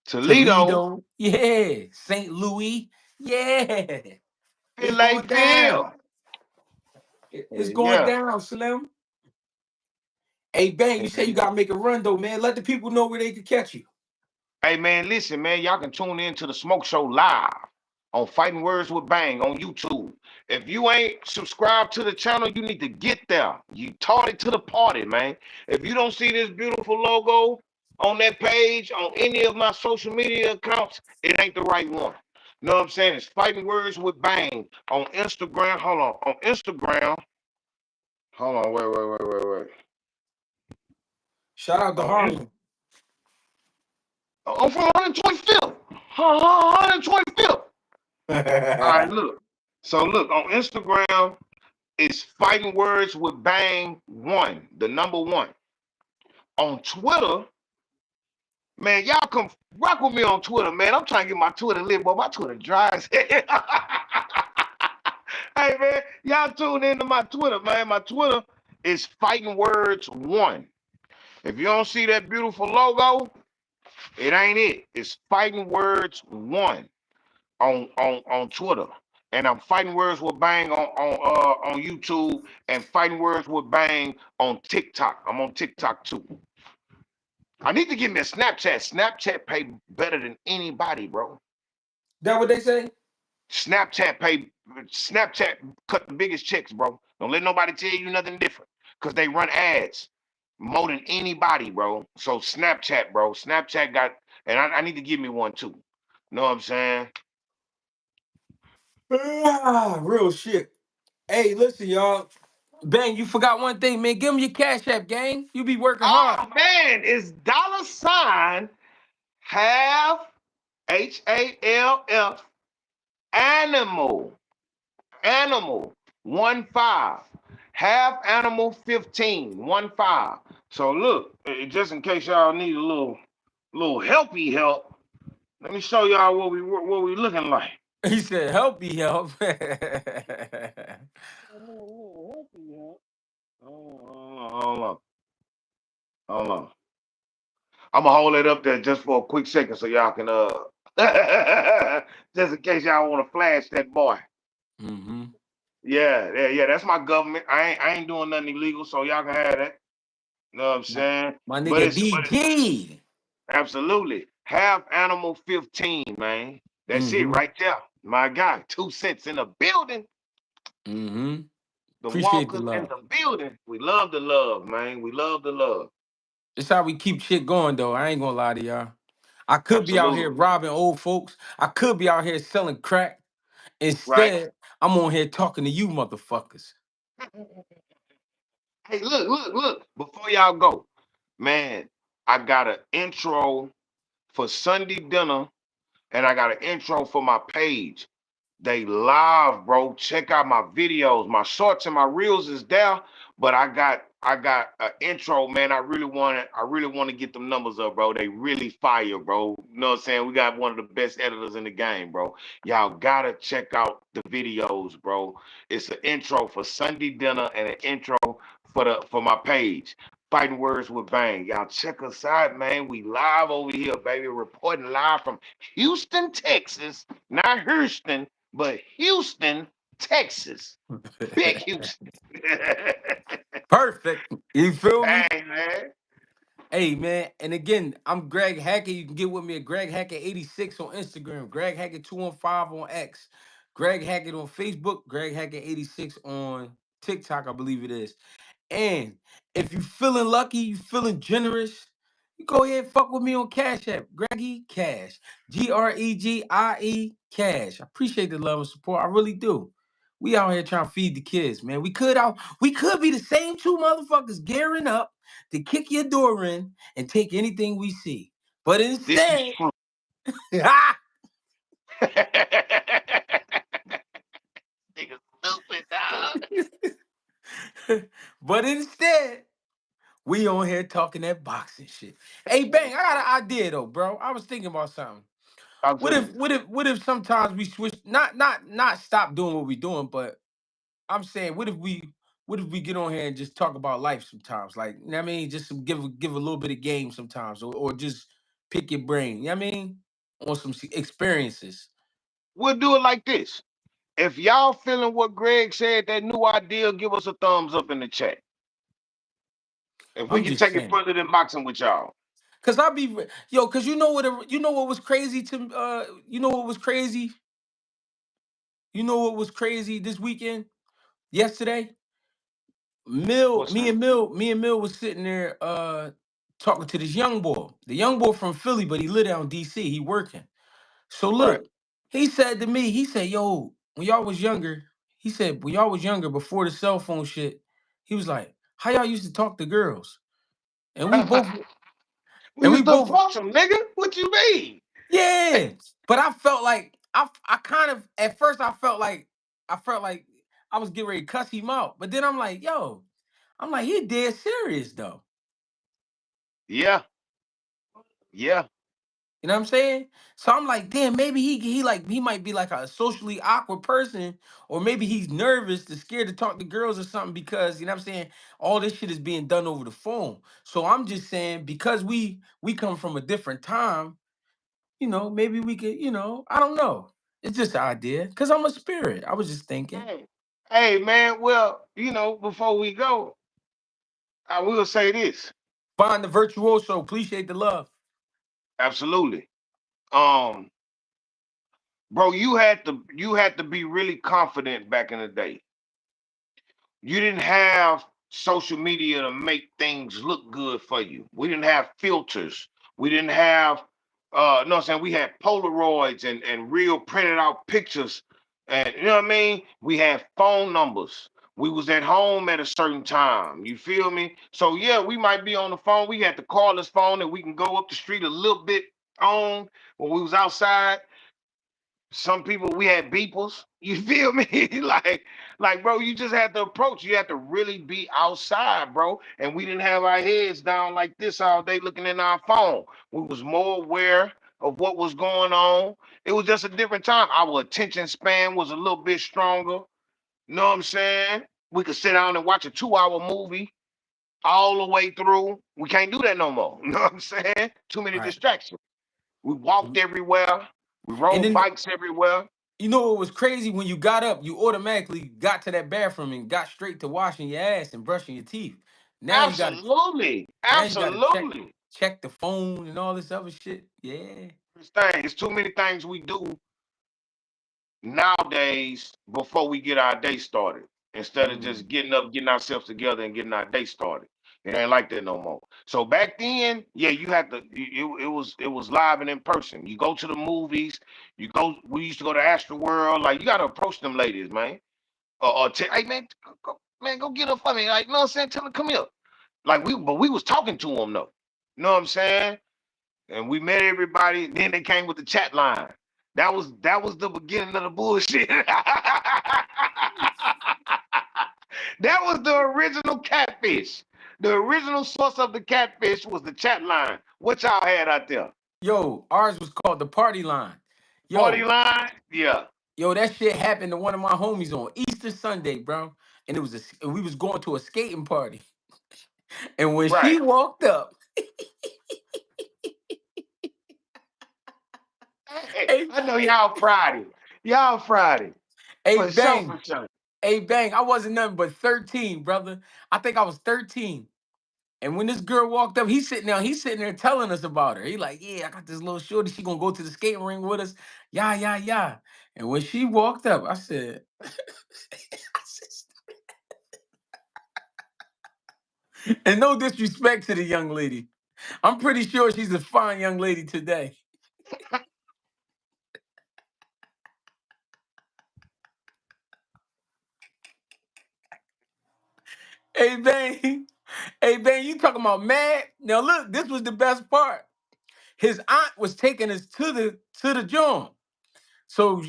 Toledo, Toledo, yeah, St. Louis, yeah, it's going Philadelphia. down. It's going Yeah. down, Slim. Hey, Bang, you say you got to make a run, though, man. Let the people know where they can catch you. Hey man, listen, man, y'all can tune in to the Smoke Show live on Fighting Words with Bang on YouTube. If you ain't subscribed to the channel, you need to get there. You taught it to the party, man. If you don't see this beautiful logo on that page on any of my social media accounts, it ain't the right one. You know what I'm saying? It's Fighting Words with Bang on Instagram. Hold on. On Instagram. Hold on. Wait. Shout out to On Harlem. I'm from 125th. 125th. All right, look. So look on Instagram, it's Fighting Words with Bang One, the number one. On Twitter, man, y'all come rock with me on Twitter, man. I'm trying to get my Twitter lit, but my Twitter dry as hell. Hey man, y'all tune into my Twitter, man. My Twitter is Fighting Words One. If you don't see that beautiful logo, it ain't it. It's Fighting Words One on Twitter. And I'm Fighting Words with Bang on YouTube and Fighting Words with Bang on TikTok. I'm on TikTok too. I need to get me a Snapchat. Snapchat pay better than anybody, bro. That what they say? Snapchat pay Snapchat cut the biggest checks, bro. Don't let nobody tell you nothing different. Cause they run ads more than anybody, bro. So Snapchat, bro. Snapchat got and I need to give me one too. Know what I'm saying? Ah, real shit. Hey, listen, y'all. Bang, you forgot one thing, man. Give them your Cash App, gang. You be working hard. Oh man, it's $ half HALF animal. Animal 1 5. Half animal 15. 1 5. So look, just in case y'all need a little helpy help, let me show y'all what we looking like. He said, help me help. A little helpy help. Hold on. I'm gonna hold it up there just for a quick second so y'all can just in case y'all want to flash that boy. Mm-hmm. Yeah. That's my government. I ain't doing nothing illegal, so y'all can have that. You know what I'm saying? My But nigga it's DG. absolutely half animal 15, man. That's it Mm-hmm. right there. My guy, 2 cents in the building. Mm-hmm. The Appreciate the walkers in love. the building. We love the love, man. We love the love. It's how we keep shit going, though. I ain't gonna lie to y'all. I could be out here Absolutely. robbing old folks. I could be out here selling crack. Right? Instead, I'm on here talking to you motherfuckers. Hey, look. Before y'all go, man, I got an intro for Sunday dinner and I got an intro for my page. They live, bro. Check out my videos. My shorts and my reels is there, but I got an intro, man. I really want to get them numbers up, bro. They really fire, bro. You know what I'm saying? We got one of the best editors in the game, bro. Y'all gotta check out the videos, bro. It's an intro for Sunday dinner and an intro for my page. Fighting Words with Bang. Y'all check us out, man. We live over here, baby. Reporting live from Houston, Texas. Not Houston, but Houston, Texas. Big Houston. Perfect. You feel me? Hey, man. Hey man, and again, I'm Greg Hackett. You can get with me at Greg Hackett 86 on Instagram, Greg Hackett 215 on X, Greg Hackett on Facebook, Greg Hackett 86 on TikTok, I believe it is. And if you feeling lucky, you feeling generous, you go ahead and fuck with me on Cash App, Greggy Cash, GREGIE Cash. I appreciate the love and support. I really do. We out here trying to feed the kids, man. We could be the same two motherfuckers gearing up to kick your door in and take anything we see. But This is instead, true. but Nigga stupid, dog. instead, we on here talking that boxing shit. Hey, Bang, I got an idea though, bro. I was thinking about something. Talk What to if me. what if what if sometimes we switch not stop doing what we doing, but I'm saying what if we get on here and just talk about life sometimes? Like, you know what I mean? Just give a little bit of game sometimes or just pick your brain. You know what I mean? On some experiences. We'll do it like this. If y'all feeling what Greg said, that new idea, give us a thumbs up in the chat. If we I'm can just take it saying. further than boxing with y'all. Cause I be yo, cause you know what was crazy to you know what was crazy? You know what was crazy this weekend? Yesterday? Mill, What's that? me and Mill was sitting there talking to this young boy. The young boy from Philly, but he live down DC. He working. So Right. look, he said to me, he said, yo, when y'all was younger, he said, when y'all was younger before the cell phone shit, he was like, how y'all used to talk to girls? And we both We and we used to both approach them, nigga. What you mean? yeah. But I felt like I kind of at first I felt like I was getting ready to cuss him out. But then I'm like, yo, I'm like, he dead serious though. Yeah, yeah. You know what I'm saying? So I'm like, damn, maybe he might be like a socially awkward person, or maybe he's nervous, scared to talk to girls or something because you know what I'm saying. All this shit is being done over the phone. So I'm just saying because we come from a different time, maybe we could, I don't know. It's just an idea because I'm a spirit. I was just thinking. Hey, hey, man. Well, before we go, I will say this. Find the virtuoso. Appreciate the love. Absolutely. Um, bro, you had to be really confident back in the day. You didn't have social media to make things look good for you. We didn't have filters. We didn't have no I'm saying we had Polaroids and real printed out pictures. And you know what I mean? We had phone numbers. We was at home at a certain time. You feel me? So yeah, we might be on the phone. We had to call this phone and we can go up the street a little bit on when we was outside. Some people we had beepers. You feel me? like, bro, you just had to approach. You had to really be outside, bro. And we didn't have our heads down like this all day looking in our phone. We was more aware of what was going on. It was just a different time. Our attention span was a little bit stronger. Know what I'm saying? We could sit down and watch a 2-hour movie all the way through. We can't do that no more. You know what I'm saying? Too many Right. distractions. We walked everywhere. We And rode then bikes everywhere. what was crazy when you got up, you automatically got to that bathroom and got straight to washing your ass and brushing your teeth. Now you got to Absolutely. now you got to check Absolutely. check the phone and all this other shit. Yeah. This thing, it's too many things we do nowadays before we get our day started. Instead of Mm. just getting up, getting ourselves together, and getting our day started. It ain't like that no more. So back then, yeah, you had to. It was live and in person. You go to the movies. You go. We used to go to Astro World. Like you got to approach them ladies, man. Hey man, go get her for me. Like you know what I'm saying? Tell her come here. But we was talking to them though. You know what I'm saying? And we met everybody. Then they came with the chat line. That was the beginning of the bullshit. That was the original catfish. The original source of the catfish was the chat line. What y'all had out there? Yo, ours was called the party line. Party Yo, line? Yeah. that shit happened to one of my homies on Easter Sunday, bro. And and we was going to a skating party. And when Right. she walked up, Hey, hey, I know y'all Friday. Y'all Friday. hey, For sure, bang, for sure. hey, bang, I wasn't nothing but 13, brother. I think I was 13. And when this girl walked up, he's sitting there telling us about her. He like, yeah, I got this little shorty. She gonna go to the skating ring with us. Yeah, yeah, yeah. And when she walked up, I said, and no disrespect to the young lady. I'm pretty sure she's a fine young lady today. Hey, bang. Hey, bang, you talking about mad? Now look, this was the best part. His aunt was taking us to the joint. So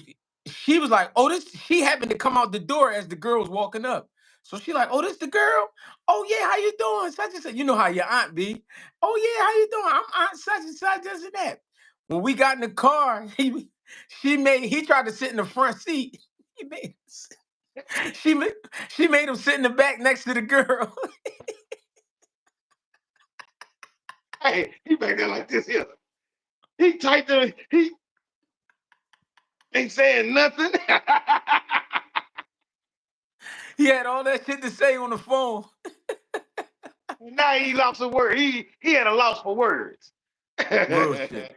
she was like, "Oh, this." She happened to come out the door as the girl was walking up. So she like, "Oh, this the girl? Oh yeah, how you doing?" Such and such. You know how your aunt be. "Oh yeah, how you doing? I'm Aunt such and such, this and that." When we got in the car, he tried to sit in the front seat. He made she made she made him sit in the back next to the girl. Hey, he back there like this here. He typed it. He ain't saying nothing. He had all that shit to say on the phone. Now he lost a word. He had a loss for words. Real shit.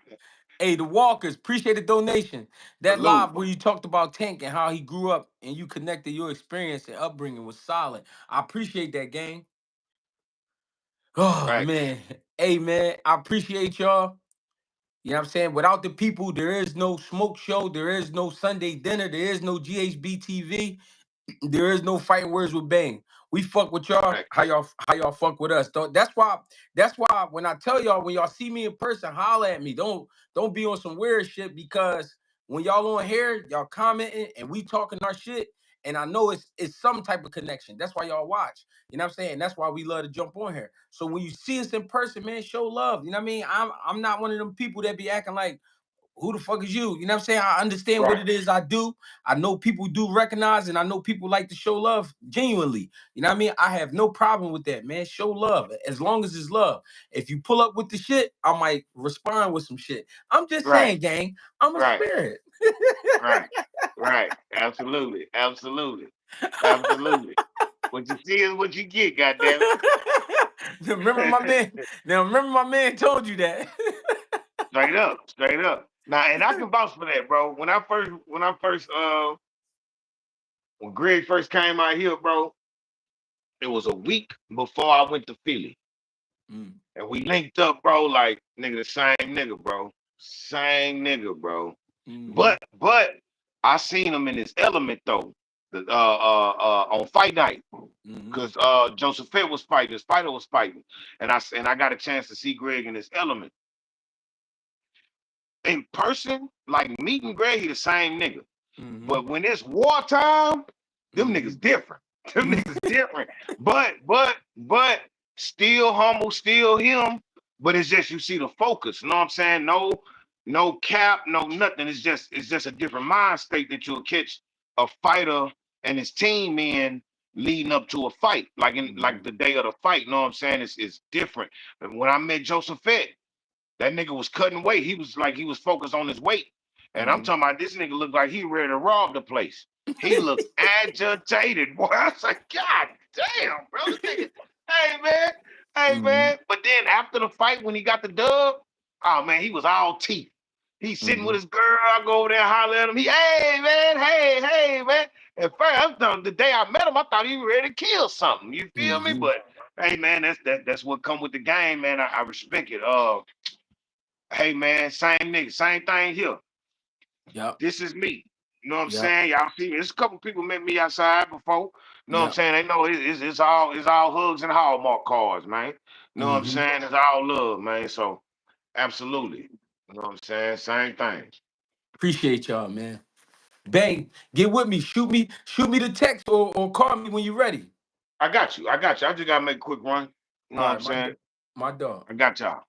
Hey, the Walkers, appreciate the donation. That Salute. live where you talked about Tank and how he grew up and you connected your experience and upbringing was solid. I appreciate that, gang. Oh Right. man. Hey man, I appreciate y'all. You know what I'm saying? Without the people, there is no smoke show, there is no Sunday dinner, there is no GHB TV. There is no fighting words with Bang. We fuck with y'all. Right. How y'all fuck with us. That's why when I tell y'all when y'all see me in person, holler at me. Don't be on some weird shit because when y'all on here, y'all commenting and we talking our shit And I know it's some type of connection. That's why y'all watch. You know what I'm saying? That's why we love to jump on here. So when you see us in person, man, show love. You know what I mean? I'm not one of them people that be acting like, who the fuck is you? You know what I'm saying? I understand what Right. it is I do. I know people do recognize, and I know people like to show love genuinely. You know what I mean? I have no problem with that, man. Show love as long as it's love. If you pull up with the shit, I might respond with some shit. I'm just Right. saying, gang, I'm a Right. spirit. Right. Right. Absolutely. Absolutely. Absolutely. What you see is what you get, goddamn remember my man. it. Now remember my man told you that. Straight up. Straight up. Now, and I can vouch for that, bro. When Greg first came out here, bro, it was a week before I went to Philly. Mm, And we linked up, bro, like nigga, the same nigga, bro. Same nigga, bro. mm-hmm, But I seen him in his element though. On fight night. mm-hmm, Because Joseph Fett was fighting, Spider was fighting. And I got a chance to see Greg in his element. In person, like meeting Greg, he the same nigga. mm-hmm, But when it's wartime, them mm-hmm, niggas different. Them niggas different. But still humble, still him. But it's just you see the focus. You know what I'm saying? No cap, no nothing. It's just a different mind state that you'll catch a fighter and his team in leading up to a fight. Like mm-hmm, the day of the fight. You know what I'm saying? It's different. And when I met Joseph Fett, that nigga was cutting weight. He was focused on his weight. And I'm mm-hmm, talking about this nigga looked like he ready to rob the place. He looked agitated, boy. I was like, God damn, bro. This nigga, hey man, hey mm-hmm, man. But then after the fight, when he got the dub, oh man, he was all teeth. He's sitting with mm-hmm, his girl. I go over there and holler at him. Hey man, hey man. At first, the day I met him, I thought he was ready to kill something. You feel me? mm-hmm. But hey man, that's what come with the game, man. I respect it. Hey man, same nigga, same thing here. Yep, This is me. You know what I'm yep, saying? Y'all see me. There's a couple people met me outside before. You know what I'm yep. saying? They know it's all hugs and Hallmark cards, man. You know what I'm Mm-hmm. saying? It's all love, man. So absolutely. You know what I'm saying? Same thing. Appreciate y'all, man. Bang, get with me. Shoot me the text or call me when you're ready. I got you. I just gotta make a quick run. You know All what I'm right, saying? my dog. I got y'all.